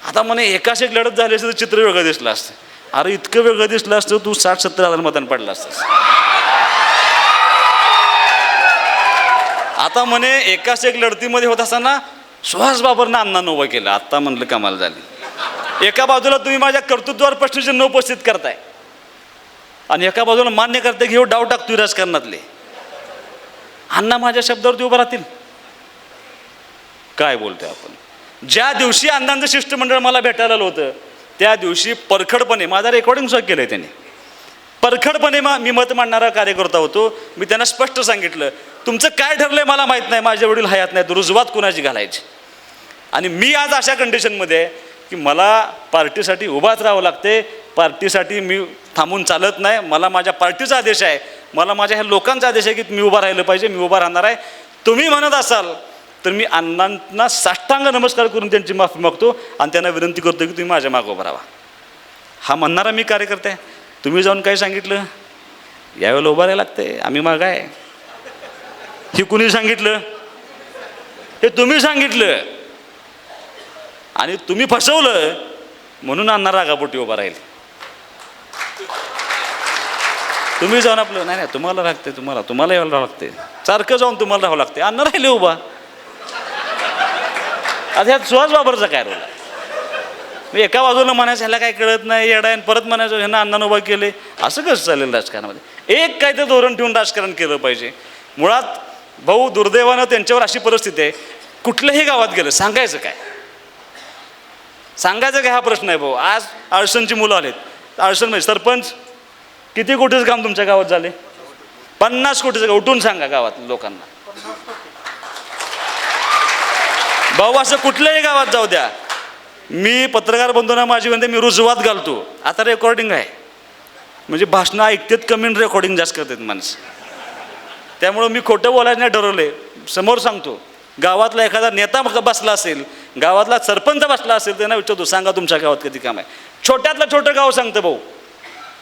आता म्हणे एकाच एक लढत झाली असतं तर चित्र वेगळं दिसलं असतं. अरे इतकं वेगळं दिसलं असतं तू 60-70 हजार मतांनी पडला असतं. आता म्हणे एकाच एक लढतीमध्ये होत असताना सुहास बाबरनं अण्णांना उभं केलं. आत्ता म्हणलं कमाल झाली. एका बाजूला तुम्ही माझ्या कर्तृत्वावर प्रश्नचिन्ह उपस्थित करताय आणि एका बाजूला मान्य करताय की हे डाव टाकतोय राजकारणातले. अण्णा माझ्या शब्दावर ते उभं राहतील. काय बोलतोय आपण. ज्या दिवशी अण्णांचं शिष्टमंडळ मला भेटायला आलं होतं त्या दिवशी परखडपणे माझा रेकॉर्डिंग सुद्धा केलं आहे त्यांनी. परखडपणे मी मत मांडणारा कार्यकर्ता होतो. मी त्यांना स्पष्ट सांगितलं तुमचं काय ठरलंय मला माहीत नाही, माझे वडील हयात नाहीत, रुजवात कुणाची घालायची. आणि मी आज अशा कंडिशनमध्ये आहे की मला पार्टीसाठी उभाच राहावं लागते. पार्टीसाठी मी थांबून चालत नाही. मला माझ्या पार्टीचा आदेश आहे, मला माझ्या ह्या लोकांचा आदेश आहे की मी उभा राहिलं पाहिजे, मी उभा राहणार आहे. तुम्ही म्हणत असाल तर मी अण्णांना साष्टांग नमस्कार करून त्यांची माफी मागतो आणि त्यांना विनंती करतो की तुम्ही माझ्या मागं उभा राहा. हा म्हणणारा मी कार्यकर्ता आहे. तुम्ही जाऊन काय सांगितलं, यावेळेला उभा राहायला लागते, आम्ही मागं आहे. हे कुणी सांगितलं, हे तुम्ही सांगितलं आणि तुम्ही फसवलं म्हणून अण्णा रागापोटी उभा राहील. तुम्ही जाऊन आपलं नाही तुम्हाला लागते, तुम्हाला यायला राहावं लागते, सारखं जाऊन तुम्हाला राहावं लागते, अण्णा राहिले उभा. आता ह्यात सुहास बाबरचा काय रोल आहे? एका बाजूला म्हणायचं ह्याला काय कळत नाही येडा आहे, परत म्हणायचं ह्यांना अण्णानं उभा केले. असं कसं चालेल राजकारणामध्ये? एक काय तर धोरण ठेवून राजकारण केलं पाहिजे. मुळात भाऊ दुर्दैवानं त्यांच्यावर अशी परिस्थिती आहे, कुठल्याही गावात गेलं सांगायचं काय हा प्रश्न आहे भाऊ. आज आळसणची मुलं आलेत, आळसण म्हणजे सरपंच किती कोटीचं काम तुमच्या गावात झाले? 50 कोटीचं काम. उठून सांगा गावात लोकांना. भाऊ असं कुठल्याही गावात जाऊ द्या, मी पत्रकार बंधूंना माझी म्हणते मी रुजवात घालतो. आता रेकॉर्डिंग आहे म्हणजे भाषणं ऐकतेत कमी, रेकॉर्डिंग जास्त करतात माणसं. त्यामुळं मी खोटं बोलायचं नाही ठरवले. समोर सांगतो, गावातला एखादा नेता बसला असेल, गावातला सरपंच बसला असेल, त्यांना विचारतो सांगा तुमच्या गावात किती काम आहे. छोट्यातलं छोटं गाव सांगतं भाऊ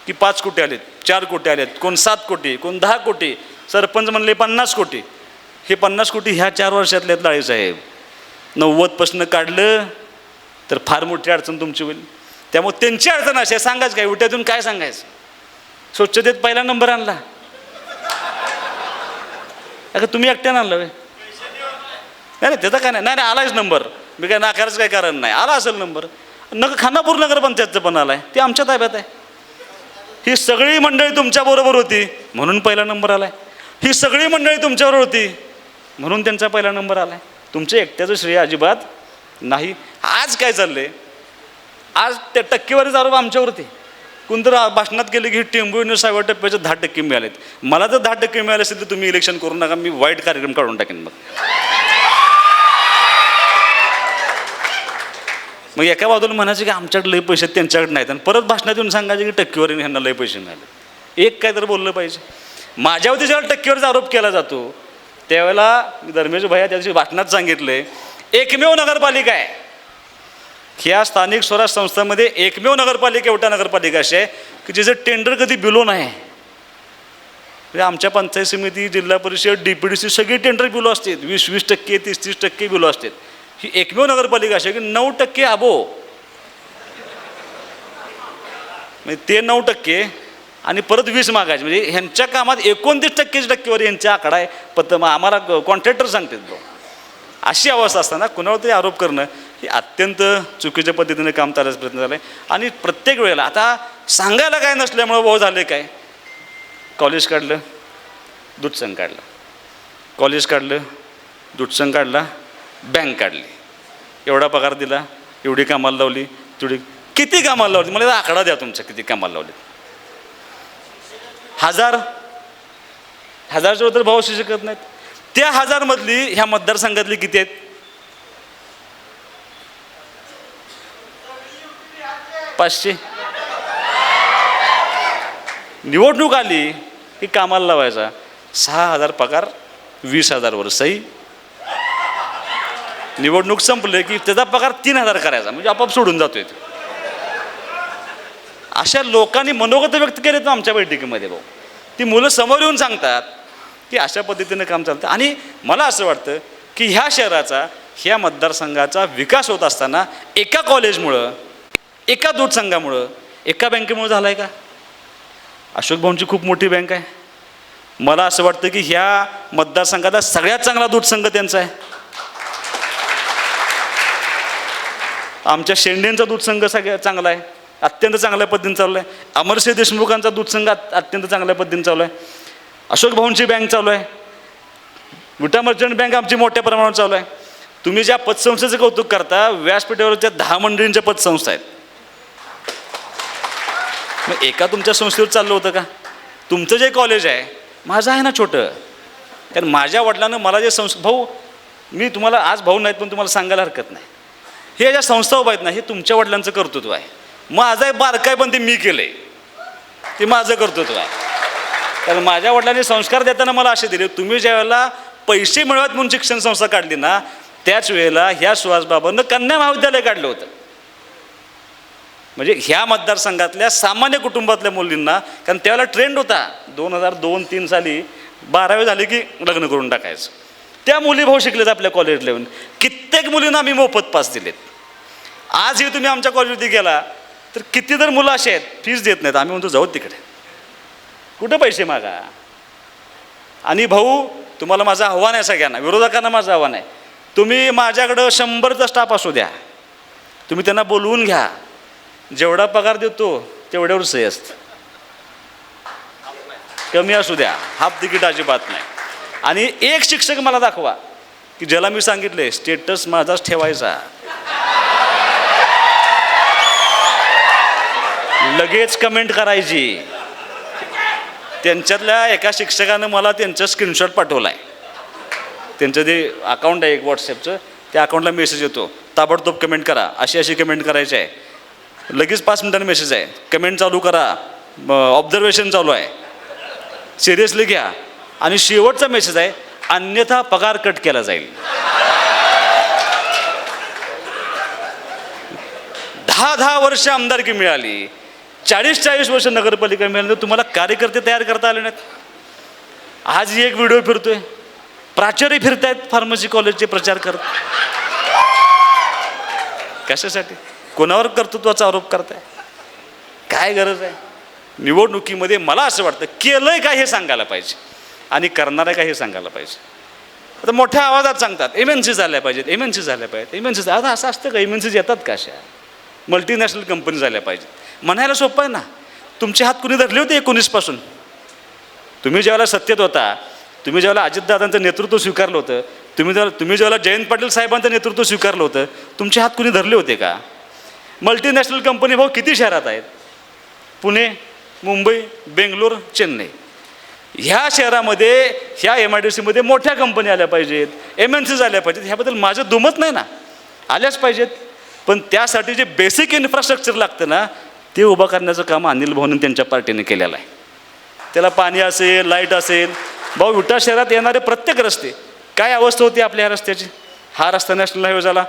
की 5 कोटी आलेत, 4 कोटी आलेत, कोण 7 कोटी, कोण 10 कोटी. सरपंच म्हणले 50 कोटी. हे 50 कोटी ह्या 4 वर्षातल्यात लाळे साहेब. 90% काढलं तर फार मोठी अडचण तुमची होईल. त्यामुळे त्यांची अडचण अशी आहे, सांगायचं काय उठ्यातून काय सांगायचं? स्वच्छतेत पहिला नंबर आणला, अगं तुम्ही एकट्यानं आणलं नाही त्याचा काय नाही आलाच नंबर. मी काय नाकारायचं काय कारण नाही, आला असेल नंबर. खानापूर नगरपंचायतचं पण आलाय, ते आमच्या ताब्यात आहे. ही सगळी मंडळी तुमच्याबरोबर होती म्हणून पहिला नंबर आलाय. ही सगळी मंडळी तुमच्याबरोबर होती म्हणून त्यांचा पहिला नंबर आलाय. तुमच्या एकट्याचं श्रेय अजिबात नाही. आज काय चाललंय, आज त्या टक्केवारीच आरोप आमच्यावरती. कोणतर भाषणात गेले की टेंबू 6व्या टप्प्याचे 10% मिळालेत. मला जर 10% मिळाले असेल तर तुम्ही इलेक्शन करू नका, मी वाईट कार्यक्रम काढून टाकेन. मग एका बाजूला म्हणायचं की आमच्याकडे लय पैसे त्यांच्याकडे नाहीत, आणि परत भाषणात येऊन सांगायचे की टक्केवारीने ह्यांना लय पैसे मिळाले. एक काय तर बोललं पाहिजे. माझ्यावरती जेव्हा टक्केवारीचा आरोप केला जातो त्यावेळेला धर्मेश भैया त्या दिवशी भाषणात सांगितले, एकमेव नगरपालिका आहे ह्या स्थानिक स्वराज्य संस्थांमध्ये, एकमेव नगरपालिका एवढ्या नगरपालिका अशी आहे की जिचं टेंडर कधी बिलो नाही. म्हणजे आमच्या पंचायत समिती, जिल्हा परिषद, DPDC सगळी टेंडर बिलो असतात, 20% 30% बिलो असतात. ही एकमेव नगरपालिका अशी आहे की 9% अबो, म्हणजे ते 9% आणि परत 20 मागायचे. म्हणजे ह्यांच्या कामात 29% टक्केवारी यांचा आकडा आहे. आम्हाला कॉन्ट्रॅक्टर सांगतात. अशी अवस्था असताना कुणावर तरी आरोप करणं हे अत्यंत चुकीच्या पद्धतीने काम चालण्याचा प्रयत्न झाला आहे. आणि प्रत्येक वेळेला आता सांगायला काय नसल्यामुळं भाऊ झाले काय, कॉलेज काढलं, दूध संघ काढला, कॉलेज काढलं, दूध संघ काढला, बँक काढली, एवढा पगार दिला, एवढी कामाला लावली, तेवढी किती कामाला लावली, मला आकडा द्या तुमचा किती कामाला लावली. 1000 तर भाऊ शिकत नाहीत. त्या 1000 मधली ह्या मतदारसंघातली किती आहेत? 500. निवडणूक आली की कामाला लावायचा, 6000 पगार, 20,000 वर सही. निवडणूक संपले की त्याचा पगार 3000 करायचा, म्हणजे आपोआप सोडून जातोय. अशा लोकांनी मनोगत व्यक्त केलेत ना आमच्या बैठकीमध्ये भाऊ. ती मुलं समोर येऊन सांगतात की अशा पद्धतीनं काम चालतं. आणि मला असं वाटतं की ह्या शहराचा, ह्या मतदारसंघाचा विकास होत असताना एका कॉलेजमुळं, एका दूध संघामुळं, एका बँकेमुळं झाला आहे का? अशोक भाऊंची खूप मोठी बँक आहे. मला असं वाटतं की ह्या मतदारसंघाचा सगळ्यात चांगला दूध संघ त्यांचा आहे. आमच्या शेंडेंचा दूध संघ सगळ्यात चांगला आहे, अत्यंत चांगल्या पद्धतीने चालू आहे. अमरसिंह देशमुखांचा दूध संघ अत्यंत चांगल्या पद्धतीने चालू आहे. अशोक भाऊंची बँक चालू आहे. विटा मर्चंट बँक आमची मोठ्या प्रमाणावर चालू आहे. तुम्ही ज्या पतसंस्थेचं कौतुक करता, व्यासपीठावरच्या 10 मंडळींच्या पतसंस्था आहेत. मग एका तुमच्या संस्थेवर चाललं होतं का? तुमचं जे कॉलेज आहे, माझं आहे ना छोटं, कारण माझ्या वडिलांना मला जे भाऊ, मी तुम्हाला आज भाऊ नाहीत पण तुम्हाला सांगायला हरकत नाही, हे ज्या संस्था उभा आहेत ना, हे तुमच्या वडिलांचं कर्तृत्व आहे. माझं आहे बारकाय पण ते मी केलं आहे, ते माझं कर्तृत्व आहे. कारण माझ्या वडिलांनी संस्कार देताना मला असे दिले, तुम्ही ज्या वेळेला पैसे मिळवत म्हणून शिक्षण संस्था काढली ना, त्याच वेळेला ह्या सुहासबाबांना कन्या महाविद्यालय काढलं होतं. म्हणजे ह्या मतदारसंघातल्या सामान्य कुटुंबातल्या मुलींना, कारण त्यावेळेला ट्रेंड होता 2002-03 साली 12वी झाली की लग्न करून टाकायचं. त्या मुली भाऊ शिकलेत आपल्या कॉलेजला येऊन. कित्येक मुलींना आम्ही मोफत पास दिलेत. आजही तुम्ही आमच्या कॉलेजमध्ये गेला तर किती जर मुलं अशी आहेत फीस देत नाहीत, आम्ही म्हणतो जाऊ तिकडे, कुठे पैसे मागा. आणि भाऊ तुम्हाला माझं आव्हान आहे, सगळ्यांना विरोधकांना माझं आव्हान आहे, तुम्ही माझ्याकडं 100चा स्टाफ असू द्या, तुम्ही त्यांना बोलवून घ्या, जेवढा पगार देतो तेवढ्यावर सही असतं, कमी असू द्या, हाफ तिकीट अजिबात नाही. आणि एक शिक्षक मला दाखवा की ज्याला मी सांगितले स्टेटस माझाच ठेवायचा, लगेच कमेंट करायची. त्यांच्यातल्या एका शिक्षकानं मला त्यांचा स्क्रीनशॉट पाठवला आहे, त्यांचं जे अकाउंट आहे एक व्हॉट्सॲपचं, त्या अकाउंटला मेसेज येतो, ताबडतोब कमेंट करा, अशी अशी कमेंट करायची आहे, लगेच 5 मिनिटांनी मेसेज आहे, कमेंट चालू करा, ऑब्झर्वेशन चालू आहे, सिरियसली घ्या. आणि शेवटचा मेसेज आहे, अन्यथा पगार कट केला जाईल. 10 वर्ष आमदारकी मिळाली, 40 वर्ष नगरपालिका मिळाली, तर तुम्हाला कार्यकर्ते तयार करता आले नाहीत. आज एक व्हिडिओ फिरतोय, प्राचार्य फिरतायत फार्मसी कॉलेजचे प्रचार करत, कशासाठी, कोणावर कर्तृत्वाचा आरोप करताय, काय गरज आहे. निवडणुकीमध्ये मला असं वाटतं केलंय का हे सांगायला पाहिजे आणि करणार आहे का हे सांगायला पाहिजे. आता मोठ्या आवाजात सांगतात MNC झाल्या पाहिजेत, MNC झाल्या पाहिजेत, MNC. आता असं असतं का, MNC येतात का, अशा मल्टीनॅशनल कंपनी झाल्या पाहिजेत म्हणायला सोपं आहे ना. तुमचे हात कुणी धरले होते 19 पासून, तुम्ही ज्यावेळेला सत्तेत होता, तुम्ही ज्यावेळेला अजितदादांचं नेतृत्व स्वीकारलं होतं, तुम्ही ज्यावेळेला जयंत पाटील साहेबांचं नेतृत्व स्वीकारलं होतं, तुमचे हात कुणी धरले होते का. मल्टीनॅशनल कंपनी भाऊ किती शहरात आहेत, पुणे, मुंबई, बेंगलोर, चेन्नई. ह्या शहरामध्ये ह्या MIDC मध्ये मोठ्या कंपनी आल्या पाहिजेत, MNC झाल्या पाहिजेत, ह्याबद्दल माझं दुमत नाही ना, आल्याच पाहिजेत. पण त्यासाठी जे बेसिक इन्फ्रास्ट्रक्चर लागतं ना, ते उभं करण्याचं काम अनिल भाऊंनी त्यांच्या पार्टीने केलेलं आहे. त्याला पाणी असेल, लाईट असेल. भाऊ विटा शहरात येणारे प्रत्येक रस्ते, काय अवस्था होती आपल्या ह्या रस्त्याची. हा रस्ता नॅशनल हायवे झाला,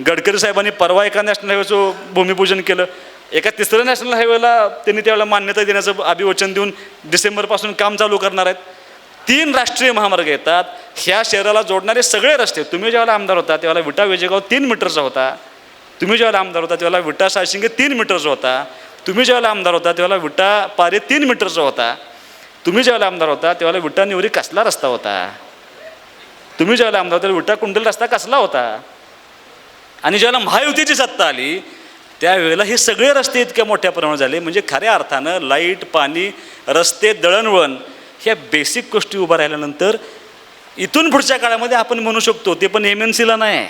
गडकरी साहेबांनी परवा एका नॅशनल हायवेचं भूमिपूजन केलं, एका 3ऱ्या नॅशनल हायवेला त्यांनी त्यावेळेला मान्यता देण्याचं अभिवचन देऊन डिसेंबरपासून काम चालू करणार आहेत. 3 राष्ट्रीय महामार्ग येतात, ह्या शहराला जोडणारे सगळे रस्ते. तुम्ही ज्यावेळेला आमदार होता त्यावेळेला विटा वेजेगाव 3 मीटरचा होता, तुम्ही ज्यावेळेला आमदार होता त्यावेळेला विटा साळशिंगे 3 मीटरचा होता, तुम्ही ज्यावेळेला आमदार होता त्यावेळेला विटा पारे 3 मीटरचा होता, तुम्ही ज्यावेळेला आमदार होता त्यावेळेला विटा निवरी कसला रस्ता होता, तुम्ही ज्यावेळेला आमदार होता विटा कुंडल रस्ता कसला होता. आणि ज्यावेळेला महायुतीची सत्ता आली त्यावेळेला हे सगळे रस्ते इतक्या मोठ्या प्रमाणात झाले. म्हणजे खऱ्या अर्थानं लाईट, पाणी, रस्ते, दळणवळण ह्या बेसिक गोष्टी उभ्या राहिल्यानंतर इथून पुढच्या काळामध्ये आपण म्हणू शकतो, ते पण MNCला नाही,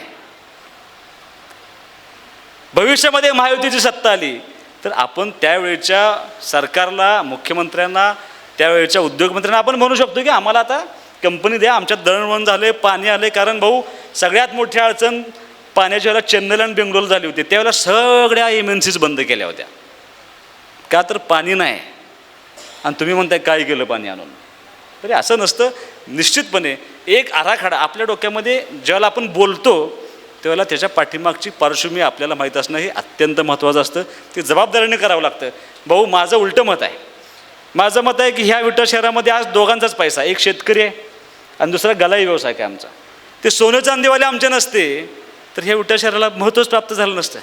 भविष्यामध्ये महायुतीची सत्ता आली तर आपण त्यावेळेच्या सरकारला, मुख्यमंत्र्यांना, त्यावेळेच्या उद्योगमंत्र्यांना आपण म्हणू शकतो की आम्हाला आता कंपनी द्या, आमच्यात दळणवळण झाले, पाणी आले. कारण भाऊ सगळ्यात मोठी अडचण पाण्याच्या वेळेला चेन्नईला आणि बेंगलोरला झाली होती, त्यावेळेला सगळ्या MNCs बंद केल्या होत्या. का तर पाणी नाही. आणि तुम्ही म्हणताय काय केलं पाणी आणून, तरी असं नसतं. निश्चितपणे एक आराखडा आपल्या डोक्यामध्ये ज्यावेळेला आपण बोलतो त्यावेळेला त्याच्या पाठीमागची पार्श्वभूमी आपल्याला माहीत असणं हे अत्यंत महत्त्वाचं असतं. ते जबाबदारीने करावं लागतं. भाऊ माझं उलटं मत आहे. माझं मत आहे की ह्या विटा शहरामध्ये आज दोघांचाच पैसा, एक शेतकरी आहे आणि दुसरा गलाई व्यवसाय आहे आमचा. ते सोनं चांदीवाले आमचे नसते तर ह्या विटा शहराला महत्त्वच प्राप्त झालं नसतं.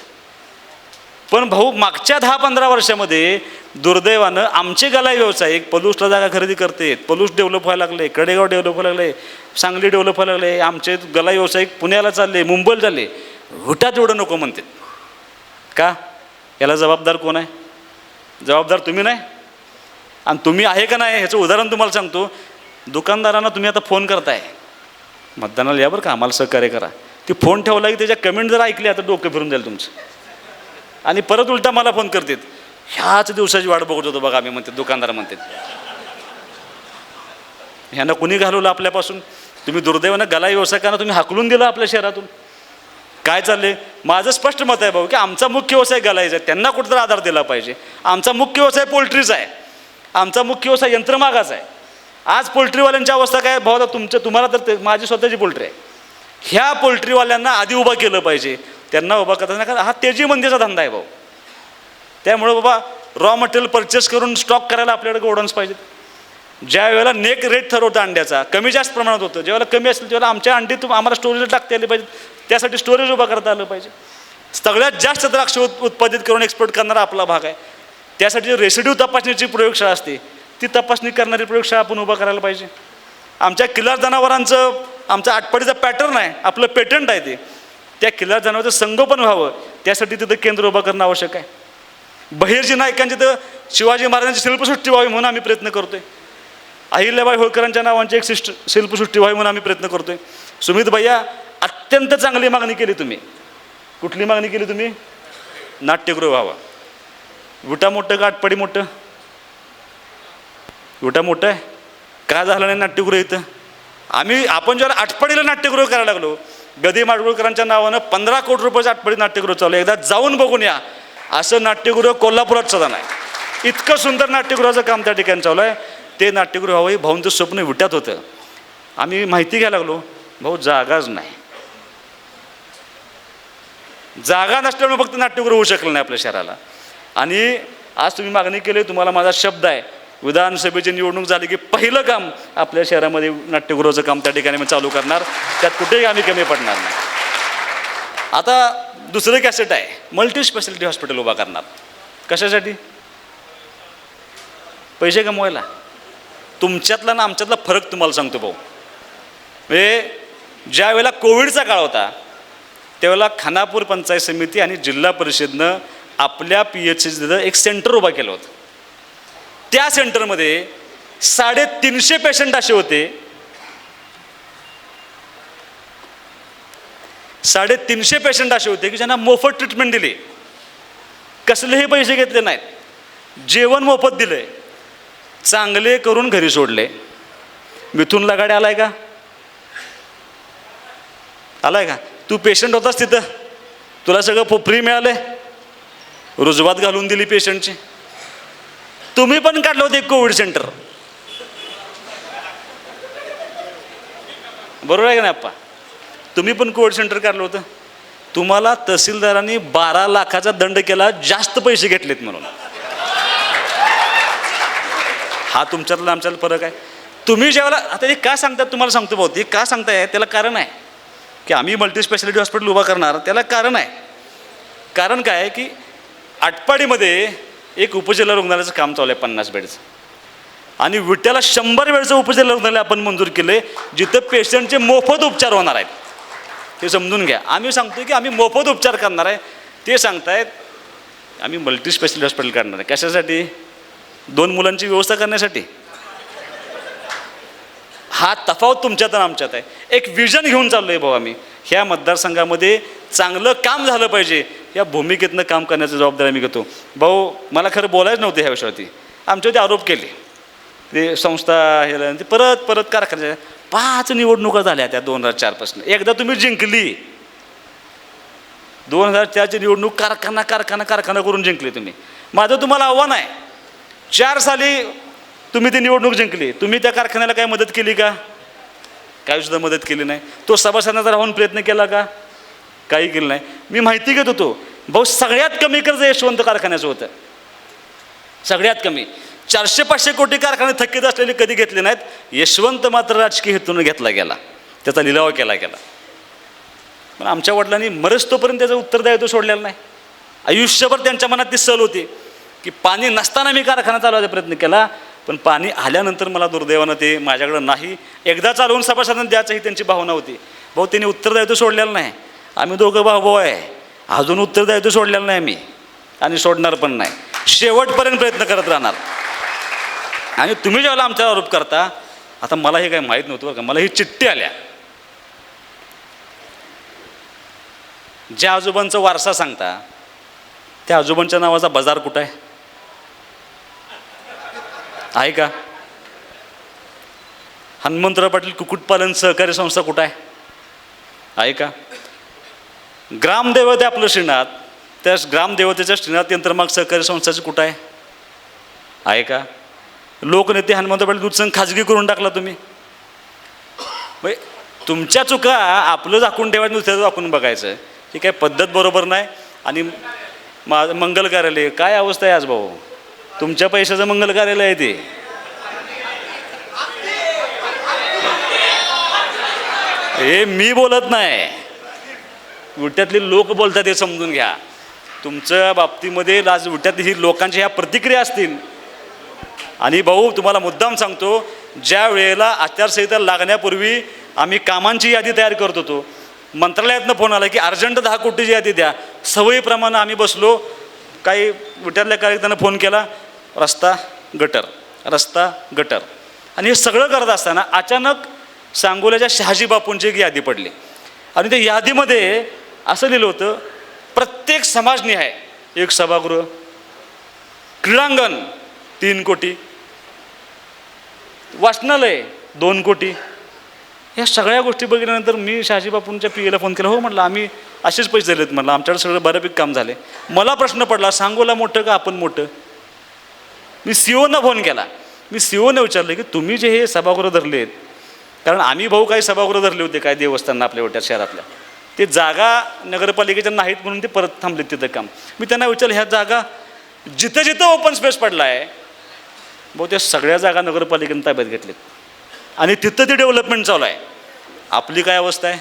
पण भाऊ मागच्या 10-15 वर्षामध्ये दुर्दैवानं आमचे गलाई व्यावसायिक पलूसला जागा खरेदी करतात, पलूस डेव्हलप व्हायला लागले, कडेगाव डेव्हलप व्हायला लागले, सांगली डेव्हलप व्हायला लागले. आमचे गलाई व्यावसायिक पुण्याला चालले, मुंबईला चालले. विटात एवढं नको म्हणतात का? याला जबाबदार कोण आहे? जबाबदार तुम्ही नाही. आणि तुम्ही आहे का नाही ह्याचं उदाहरण तुम्हाला सांगतो. दुकानदारांना तुम्ही आता फोन करताय, मतदानाला या बरं का, आम्हाला सहकार्य करा. ती फोन ठेवला की त्याच्या कमेंट जर ऐकली आता डोकं फिरून जाईल तुमचं. आणि परत उलटा मला फोन करतात, ह्याच दिवसाची वाट बघत होतो बघा आम्ही, म्हणते दुकानदार म्हणतात. ह्यांना कुणी घालवलं आपल्यापासून? तुम्ही दुर्दैवानं गलाई व्यवसायिकांना तुम्ही हाकलून दिलं आपल्या शहरातून. काय चालले? माझं स्पष्ट मत आहे भाऊ की आमचा मुख्य व्यवसाय गलाईचा आहे, त्यांना कुठेतरी आधार दिला पाहिजे. आमचा मुख्य व्यवसाय पोल्ट्रीचा आहे, आमचा मुख्य व्यवसाय यंत्रमागाचा आहे. आज पोल्ट्रीवाल्यांची अवस्था काय भाऊ? तुम्हाला तर माझी स्वतःची पोल्ट्री आहे. ह्या पोल्ट्रीवाल्यांना आधी उभा केलं पाहिजे, त्यांना उभा करताना. कारण हा तेजीमंदीचा धंदा आहे भाऊ. त्यामुळं बाबा रॉ मटेरियल परचेस करून स्टॉक करायला आपल्याकडे गोडाऊन्स पाहिजेत. ज्या वेळेला नेक रेट ठरवतं अंड्याचा, कमी जास्त प्रमाणात होतं, ज्यावेळेला कमी असेल त्यावेळेला आमच्या अंडी आम्हाला स्टोरेजला टाकता आली पाहिजे, त्यासाठी स्टोरेज उभा करता आलं पाहिजे. सगळ्यात जास्त द्राक्ष उत्पादित करून एक्सपोर्ट करणारा आपला भाग आहे. त्यासाठी रेसिड्यू तपासणीची प्रयोगशाळा असते, ती तपासणी करणारी प्रयोगशाळा आपण उभा करायला पाहिजे. आमच्या किल्लार जनावरांचं आमचा आटपाडीचा पॅटर्न आहे, आपलं पेटंट आहे ते. त्या किल्लार जनावरांचं संगोपन व्हावं त्यासाठी तिथं केंद्र उभं करणं आवश्यक आहे. बहिर्जी नायकांची तर शिवाजी महाराजांची शिल्पसृष्टी व्हावी म्हणून आम्ही प्रयत्न करतोय. अहिल्याबाई होळकरांच्या नावांची एक शिल्पसृष्टी व्हावी म्हणून आम्ही प्रयत्न करतोय. सुमित भैया, अत्यंत चांगली मागणी केली तुम्ही. कुठली मागणी केली तुम्ही? नाट्यगृह व्हावं. विटा मोठं का आटपाडी मोठं? विटा मोठं आहे. का झालं नाही नाट्यगृह इथं? आपण जेव्हा आटपाडीला नाट्यगृह करायला लागलो, गदी माडगुळकरांच्या नावानं 15 कोटी रुपयाचं आटपाडी नाट्यगृह चालू. एकदा जाऊन बघून या. असं नाट्यगृह कोल्हापुरात सुद्धा नाही. इतकं सुंदर नाट्यगृहाचं काम त्या ठिकाणी चालू आहे. ते नाट्यगृह व्हावं भाऊंचं स्वप्न विट्यात होतं. आम्ही माहिती घ्यायला लागलो, भाऊ जागाच नाही. जागा नसल्यामुळे फक्त नाट्यगृह होऊ शकलं नाही आपल्या शहराला. आणि आज तुम्ही मागणी केली, तुम्हाला माझा शब्द आहे, विधानसभेची निवडणूक झाली की पहिलं काम आपल्या शहरामध्ये नाट्यगृहाचं काम त्या ठिकाणी मी चालू करणार. त्यात कुठेही आम्ही कमी पडणार नाही. आता दुसरं कॅसेट आहे, मल्टी स्पेशालिटी हॉस्पिटल उभा करणार. कशासाठी? पैसे कमवायला. तुमच्यातला ना आमच्यातला फरक तुम्हाला सांगतो भाऊ. म्हणजे ज्या वेळेला कोविडचा काळ होता त्यावेळेला खानापूर पंचायत समिती आणि जिल्हा परिषदनं आपल्या PHCचं एक सेंटर उभा केलं होतं. त्या सेंटरमध्ये 350 पेशंट असे होते, 350 पेशंट असे होते की ज्यांना मोफत ट्रीटमेंट दिली. कसलेही पैसे घेतले नाहीत. जेवण मोफत दिलंय. चांगले करून घरी सोडले. मिथूनला गाडी आलाय का? आलाय का? तू पेशंट होतास तिथं, तुला सगळं फ्री मिळालंय. रुजवात घालून दिली पेशंटची. तुम्ही पण काढलं होतं एक कोविड सेंटर, बरोबर आहे का नाही आप्पा? तुम्ही पण कोविड सेंटर काढलं होतं. तुम्हाला तहसीलदारांनी 12 लाखाचा दंड केला, जास्त पैसे घेतलेत म्हणून. हा तुमच्यातला आमच्यातला फरक आहे. तुम्ही ज्यावेळेला आता हे का सांगतात तुम्हाला सांगतो भाऊ, ते का सांगताय त्याला कारण आहे की आम्ही मल्टी स्पेशालिटी हॉस्पिटल उभा करणार. त्याला कारण आहे. कारण काय आहे की आटपाडीमध्ये एक उपजिल्हा रुग्णालयाचं काम चालू आहे 50 बेडचं, आणि विट्याला 100 बेडचं उपजिल्हा रुग्णालय आपण मंजूर केले, जिथं पेशंटचे मोफत उपचार होणार आहेत. हे समजून घ्या. आम्ही सांगतो की आम्ही मोफत उपचार करणार आहे, ते सांगतायत आम्ही मल्टी स्पेशालिटी हॉस्पिटल काढणार आहे. कशासाठी? 2 मुलांची व्यवस्था करण्यासाठी. हा तफावत तुमच्यात आणि आमच्यात आहे. एक विजन घेऊन चाललो आहे भाऊ आम्ही. ह्या मतदारसंघामध्ये चांगलं काम झालं पाहिजे, या भूमिकेतनं काम करण्याची जबाबदारी आम्ही घेतो. भाऊ, मला खरं बोलायचं नव्हतं ह्या विषयावरती. आमच्यावरती आरोप केले, ते संस्था हे ते परत कारखान्याच्या 5 निवडणुका झाल्या त्या 2004 पासून. एकदा तुम्ही जिंकली, 2004ची निवडणूक कारखाना करून जिंकली तुम्ही. माझं तुम्हाला आव्हान आहे, 4 साली तुम्ही ती निवडणूक जिंकली, तुम्ही त्या कारखान्याला काय मदत केली का? काही सुद्धा मदत केली नाही. तो सभासदांचा राहून प्रयत्न केला का? काही केलं नाही. मी माहिती घेत होतो भाऊ, सगळ्यात कमी कर्ज यशवंत कारखान्याचं होतं. सगळ्यात कमी. 400-500 कोटी कारखाने थकीत असलेले कधी घेतले नाहीत. यशवंत मात्र राजकीय हेतून घेतला गेला, त्याचा लिलाव केला गेला. पण आमच्या वडिलांनी मरस्तोपर्यंत त्याचं उत्तरदायित्व सोडलेलं नाही. आयुष्यभर त्यांच्या मनात ती सल होती की पाणी नसताना मी कारखाना चालवायचा प्रयत्न केला, पण पाणी आल्यानंतर मला दुर्दैवानं ते माझ्याकडं नाही. एकदा चालवून सभासदांना द्यायचं ही त्यांची भावना होती. भाऊ, त्यांनी उत्तरदायित्व सोडलेलं नाही. आम्ही दोघं भाऊ आहे, अजून उत्तरदायित्व सोडलेलं नाही मी, आणि सोडणार पण नाही. शेवटपर्यंत प्रयत्न करत राहणार. आणि तुम्ही ज्यावेळेला आमच्यावर आरोप करता, आता मला हे काही माहीत नव्हतं बरं का, मला ही चिठ्ठी आल्या. ज्या आजोबांचा वारसा सांगता त्या आजोबांच्या नावाचा बाजार कुठं आहे का? हनुमंतराव पाटील कुक्कुटपालन सहकारी संस्था कुठं आहे का? ग्रामदैवत आहे आपलं श्रीनाथ, त्या ग्रामदेवतेच्या श्रीनाथ यंत्रमाग सहकारी संस्थाचं कुठं आहे का? लोकनेते हनुमंतराव पाटील दूध संघ खाजगी करून टाकला तुम्ही. तुमच्या चुका आपलं झाकून ठेवायचं, दुसऱ्याचं झाकून बघायचं, ही काय पद्धत बरोबर नाही. आणि मंगल कार्यालय काय अवस्था आहे आज भाऊ, तुमच्या पैशाचं मंगल कार्यालय आहे ते. हे मी बोलत नाही, विट्यातले लोक बोलतात हे समजून घ्या. तुमच्या बाबतीमध्ये आज विट्यातली ही लोकांच्या ह्या प्रतिक्रिया असतील. आणि भाऊ तुम्हाला मुद्दाम सांगतो, ज्या वेळेला आचारसंहिता लागण्यापूर्वी आम्ही कामांची यादी तयार करत होतो, मंत्रालयातनं फोन आला की अर्जंट 10 कोटीची यादी द्या. सवयीप्रमाणे आम्ही बसलो. काही विट्यातल्या कार्यकर्त्यांना फोन केला, रस्ता गटर, रस्ता गटर. आणि हे सगळं करत असताना अचानक सांगोल्याच्या शहाजी बापूंची एक यादी पडली. आणि त्या यादीमध्ये असं लिहिलं होतं, प्रत्येक समाजनिहाय एक सभागृह, क्रीडांगण 3 कोटी, वाचनालय 2 कोटी. ह्या सगळ्या गोष्टी बघितल्यानंतर मी शहाजी बापूंच्या पीएला फोन केला. हो म्हटलं, आम्ही असेच पैसे दिलेत म्हटलं, आमच्याकडे सगळं बऱ्यापैकी काम झाले. मला प्रश्न पडला, सांगोला मोठं का आपण मोठं? मी सीओना फोन केला. मी सीओने विचारलं की तुम्ही जे हे सभागृह धरलेत, कारण आम्ही भाऊ काही सभागृह धरले होते काय देवस्थान आपल्या मोठ्या शहरातल्या, ते जागा नगरपालिकेच्या नाहीत म्हणून ते परत थांबलेत तिथं काम. मी त्यांना विचारलं, ह्या जागा जिथं जिथं ओपन स्पेस पडला आहे भाऊ, त्या सगळ्या जागा नगरपालिकेने ताब्यात घेतलेत आणि तिथं ते डेव्हलपमेंट चालू आहे. आपली काय अवस्था आहे?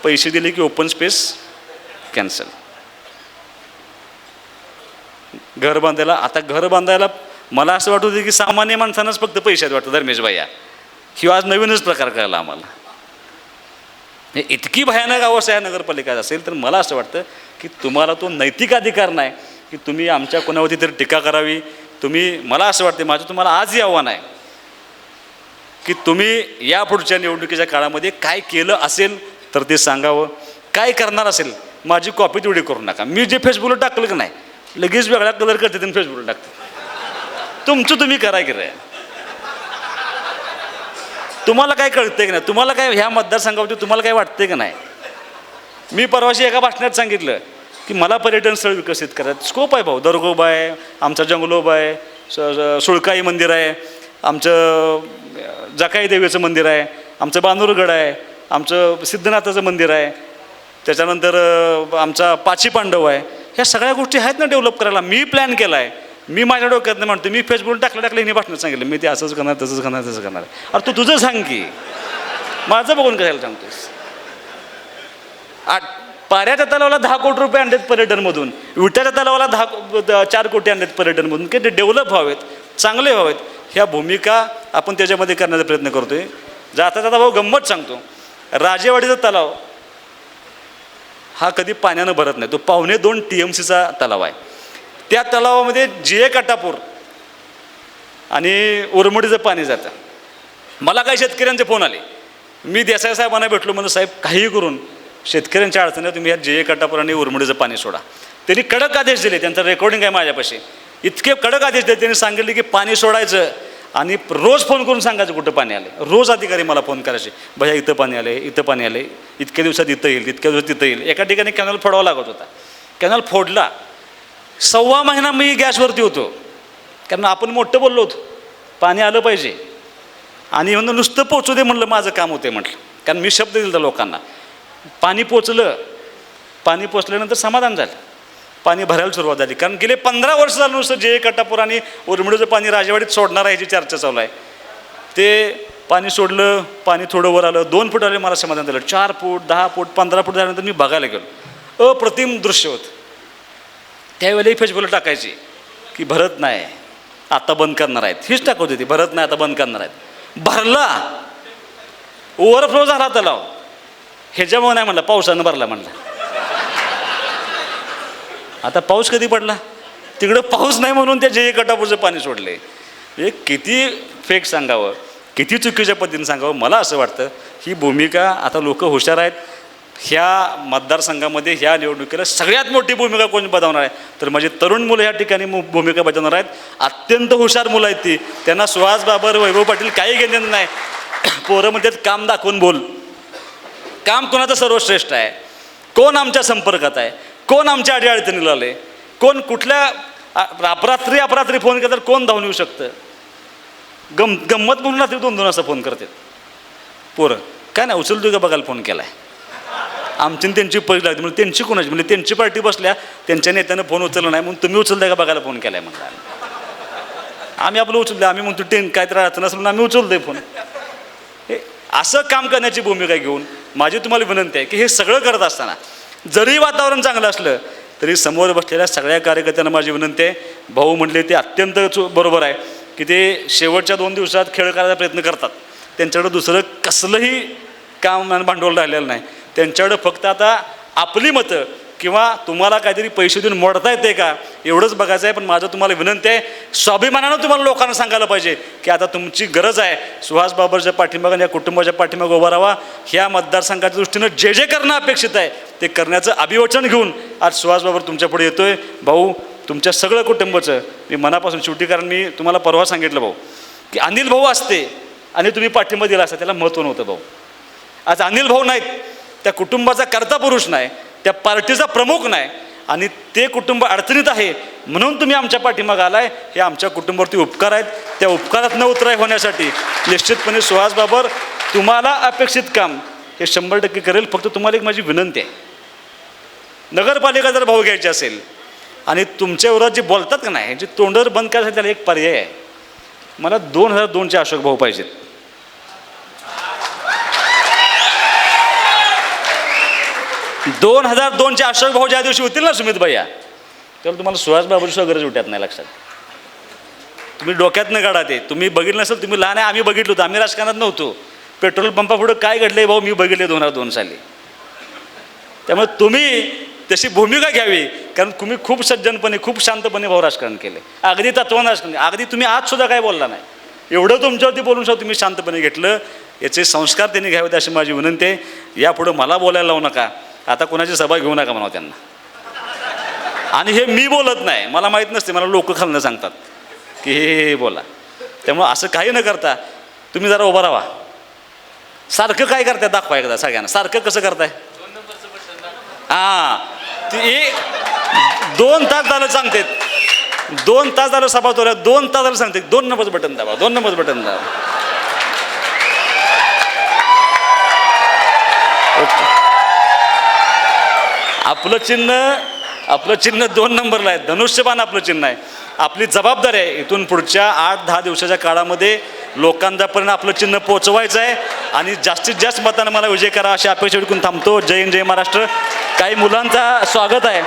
पैसे दिले की ओपन स्पेस कॅन्सल. घर बांधायला, आता घर बांधायला मला असं वाटत होतं की सामान्य माणसांनाच फक्त पैशात वाटतं. धर्मेश भैया, ही आज नवीनच प्रकार कळला आम्हाला. हे इतकी भयानक अवस्था या नगरपालिकेत असेल तर मला असं वाटतं की तुम्हाला तो नैतिक अधिकार नाही की तुम्ही आमच्या कोणावरती तरी टीका करावी. तुम्ही, मला असं वाटतं, माझं तुम्हाला आजही आव्हान आहे की तुम्ही या पुढच्या निवडणुकीच्या काळामध्ये काय केलं असेल तर ते सांगावं. काय करणार असेल माझी कॉपी तेवढी करू नका. मी जे फेसबुकला टाकलं की नाही लगेच वेगळा कलर करते आणि फेसबुकला टाकते. तुमचं तुम्ही करा की रे. तुम्हाला काय कळतंय की नाही? तुम्हाला काय ह्या मतदारसंघावरती तुम्हाला काय वाटतंय की नाही? मी परवाशी एका भाषणात सांगितलं की मला पर्यटन स्थळ विकसित करायचं स्कोप आहे भाऊ. दरगोबा आहे, आमचा जंगलोबा आहे, सुळकाई मंदिर आहे, आमचं जकाई देवीचं मंदिर आहे, आमचं बानूरगड आहे, आमचं सिद्धनाथाचं मंदिर आहे, त्याच्यानंतर आमचा पाची पांडव आहे. ह्या सगळ्या गोष्टी आहेत ना डेव्हलप करायला. मी प्लॅन केला आहे. मी माझ्या डोक्यातनं म्हणतो, मी फेसबुकला टाकलं हिने भाषणात सांगितलं मी ते असंच करणार, तसंच करणार, तसं करणार. अरे तू तुझं सांग की, माझं बघून कशाला सांगतोस? पाऱ्याच्या तलावाला 10 कोटी रुपये आणलेत पर्यटनमधून, विट्याच्या तलावाला 4 कोटी आणलेत पर्यटनमधून की ते डेव्हलप व्हावेत, चांगले व्हावेत. ह्या भूमिका आपण त्याच्यामध्ये करण्याचा प्रयत्न करतोय. जाता जाता भाऊ गंमत सांगतो, राजेवाडीचा तलाव हा कधी पाण्यानं भरत नाही. तो 2.25 TMCचा तलाव आहे. त्या तलावामध्ये जे कटापूर आणि उरमडीचं पाणी जातं. मला काही शेतकऱ्यांचे फोन आले. मी देसाई साहेबांना भेटलो, म्हणून साहेब काहीही करून शेतकऱ्यांच्या अडचणीत तुम्ही ह्या जे कटापूर आणि उरमडीचं पाणी सोडा. त्यांनी कडक आदेश दिले, त्यांचं रेकॉर्डिंग आहे माझ्यापाशी. इतके कडक आदेश दिले. त्यांनी सांगितले की पाणी सोडायचं आणि रोज फोन करून सांगायचं कुठं पाणी आले. रोज अधिकारी मला फोन करायचे, भैया इथं पाणी आले, इथं पाणी आले, इतक्या दिवसात इथं येईल, इतक्या दिवसात तिथं येईल. एका ठिकाणी कॅनल फोडावा लागत होता. कॅनल फोडला. 1.25 महिना मी गॅसवरती होतो, कारण आपण मोठं बोललो होतो पाणी आलं पाहिजे. आणि म्हणून नुसतं पोचू दे म्हणलं, माझं काम होते म्हटलं, कारण मी शब्द दिला लोकांना. पाणी पोचलं. पाणी पोचल्यानंतर समाधान झालं. पाणी भरायला सुरुवात झाली. कारण गेले 15 वर्ष झालं नुसतं जे कटापूर आणि उरमडीचं पाणी राजेवाडीत सोडणार आहे ह्याची चर्चा चालू आहे. ते पाणी सोडलं, पाणी थोडं वर आलं, 2 फूट आले, मला समाधान झालं. 4 फूट, 10 फूट, 15 फूट झाल्यानंतर मी बघायला गेलो. अप्रतिम दृश्य होतं. त्यावेळेलाही फेसबुकला टाकायची की भरत नाही, आता बंद करणार आहेत. हीच टाकत होती, भरत नाही आता बंद करणार आहेत. भरला, ओव्हरफ्लो झाला तलाव. ह्याच्यामुळे नाही म्हणलं, पावसानं भरला म्हणलं. आता पाऊस कधी पडला? तिकडं पाऊस नाही म्हणून त्या जे कटापूरचं पाणी सोडले. हे किती फेक सांगावं, किती चुकीच्या पद्धतीने सांगावं. मला असं वाटतं ही भूमिका आता लोक हुशार आहेत. ह्या मतदारसंघामध्ये ह्या निवडणुकीला सगळ्यात मोठी भूमिका कोण बजावणार आहे तर माझी तरुण मुलं ह्या ठिकाणी भूमिका बजावणार आहेत. अत्यंत हुशार मुलं आहेत ती. त्यांना सुहास बाबर, वैभव पाटील काही घेणं नाही. पोरं म्हणतात काम दाखवून बोल. काम कोणाचं सर्वश्रेष्ठ आहे, कोण आमच्या संपर्कात आहे, कोण आमच्या अडीअडचणीला आले, कोण कुठल्या अपरात्री फोन केला तर कोण धावून येऊ शकतं. गंमत म्हणून रात्री 2-2 वाजता फोन करतात पोरं. काय नाही उचलतो का बघायला फोन केला आहे. आमची त्यांची पहिली लागते म्हणजे त्यांची कोणाची म्हणजे त्यांची पार्टी बसल्या, त्यांच्या नेत्यानं फोन उचलला नाही म्हणून तुम्ही उचलताय का बघायला फोन केला आहे म्हणलं. आम्ही आपलं उचललं, आम्ही म्हणतो काय तर अडचण असेल म्हणून आम्ही उचलतोय फोन. हे असं काम करण्याची भूमिका घेऊन माझी तुम्हाला विनंती आहे की हे सगळं करत असताना जरी वातावरण चांगलं असलं तरी समोर बसलेल्या सगळ्या कार्यकर्त्यांना माझी विनंती आहे, भाऊ म्हणले ते अत्यंत बरोबर आहे की ते शेवटच्या 2 दिवसात खेळ करायचा प्रयत्न करतात. त्यांच्याकडं दुसरं कसलंही काम आणि भांडवल राहिलेलं नाही. त्यांच्याकडं फक्त आता आपली मतं किंवा तुम्हाला काहीतरी पैसे देऊन मोडता येते का एवढंच बघायचं आहे. पण माझं तुम्हाला विनंती आहे, स्वाभिमानानं तुम्हाला लोकांना सांगायला पाहिजे की आता तुमची गरज आहे. सुहास बाबरच्या पाठीमागं या कुटुंबाच्या पाठीमागं उभा राहावा. ह्या मतदारसंघाच्या दृष्टीनं जे जे करणं अपेक्षित आहे ते करण्याचं अभिवचन घेऊन आज सुहास बाबर तुमच्यापुढे येतोय. भाऊ तुमच्या सगळं कुटुंबाचं मी मनापासून शेवटी, कारण मी तुम्हाला परवा सांगितलं भाऊ की अनिल भाऊ असते आणि तुम्ही पाठिंबा दिला असता त्याला महत्त्व नव्हतं भाऊ. आज अनिल भाऊ नाहीत, त्या कुटुंबाचा कर्ता पुरुष नाही, त्या पार्टीचा प्रमुख नाही आणि ते कुटुंब अडचणीत आहे म्हणून तुम्ही आमच्या पाठीमागं आलाय. हे आमच्या कुटुंबावरती उपकार आहेत. त्या उपकारात न उतराय होण्यासाठी निश्चितपणे सुहास बाबर तुम्हाला अपेक्षित काम हे 100% करेल. फक्त तुम्हाला एक माझी विनंती आहे, नगरपालिका जर भाऊ घ्यायची असेल आणि तुमच्या विरोधात जे बोलतात का नाही, जे तोंडवर बंद करायचं त्याला एक पर्याय आहे. मला 2002चे अशोक भाऊ पाहिजेत. 2002चे अशोक भाऊ ज्या दिवशी होतील ना सुमित भैया, तेव्हा तुम्हाला सुहास बाबूची गरज उठत नाही. लक्षात तुम्ही डोक्यातनं काढा ते. तुम्ही बघितलं नसेल, तुम्ही लहान आहे, आम्ही बघितलं होतं, आम्ही राजकारणात नव्हतो. पेट्रोल पंपापुढं काय घडलंय भाऊ मी बघितले 2002 साली. त्यामुळे तुम्ही तशी भूमिका घ्यावी, कारण तुम्ही खूप सज्जनपणे खूप शांतपणे भाऊ राजकारण केले, अगदी तत्वानं राजकारण. अगदी तुम्ही आज सुद्धा काय बोलला नाही, एवढं तुमच्यावरती बोलून सुद्धा तुम्ही शांतपणे घेतलं. याचे संस्कार त्यांनी घ्यावेत अशी माझी विनंती आहे. यापुढं मला बोलायला लावू नका, आता कोणाची सभा घेऊ नका म्हणावं त्यांना. आणि हे मी बोलत नाही, मला माहीत नसते, मला लोक खालनं सांगतात की हे बोला. त्यामुळं असं काही न करता तुम्ही जरा उभा राहा. सारखं काय करताय दाखवा एकदा सगळ्यांना. सारखं कसं करताय? हां, ते 2 तास झालं सांगते, 2 तास झालं सभा तोऱ्या, 2 तास झालं सांगते 2 नंबरचं बटन दाबा, 2 नंबरचं बटन दाबा. आपलं चिन्ह 2 नंबरला आहे, धनुष्यबाण आपलं चिन्ह आहे. आपली जबाबदारी आहे इथून पुढच्या 8-10 दिवसाच्या काळामध्ये लोकांपर्यंत आपलं चिन्ह पोचवायचं आहे आणि जास्तीत जास्त मतानं मला विजय करा अशी अपेक्षा विकून थांबतो. जय हिंद, जय महाराष्ट्र. काही मुलांचा स्वागत आहे.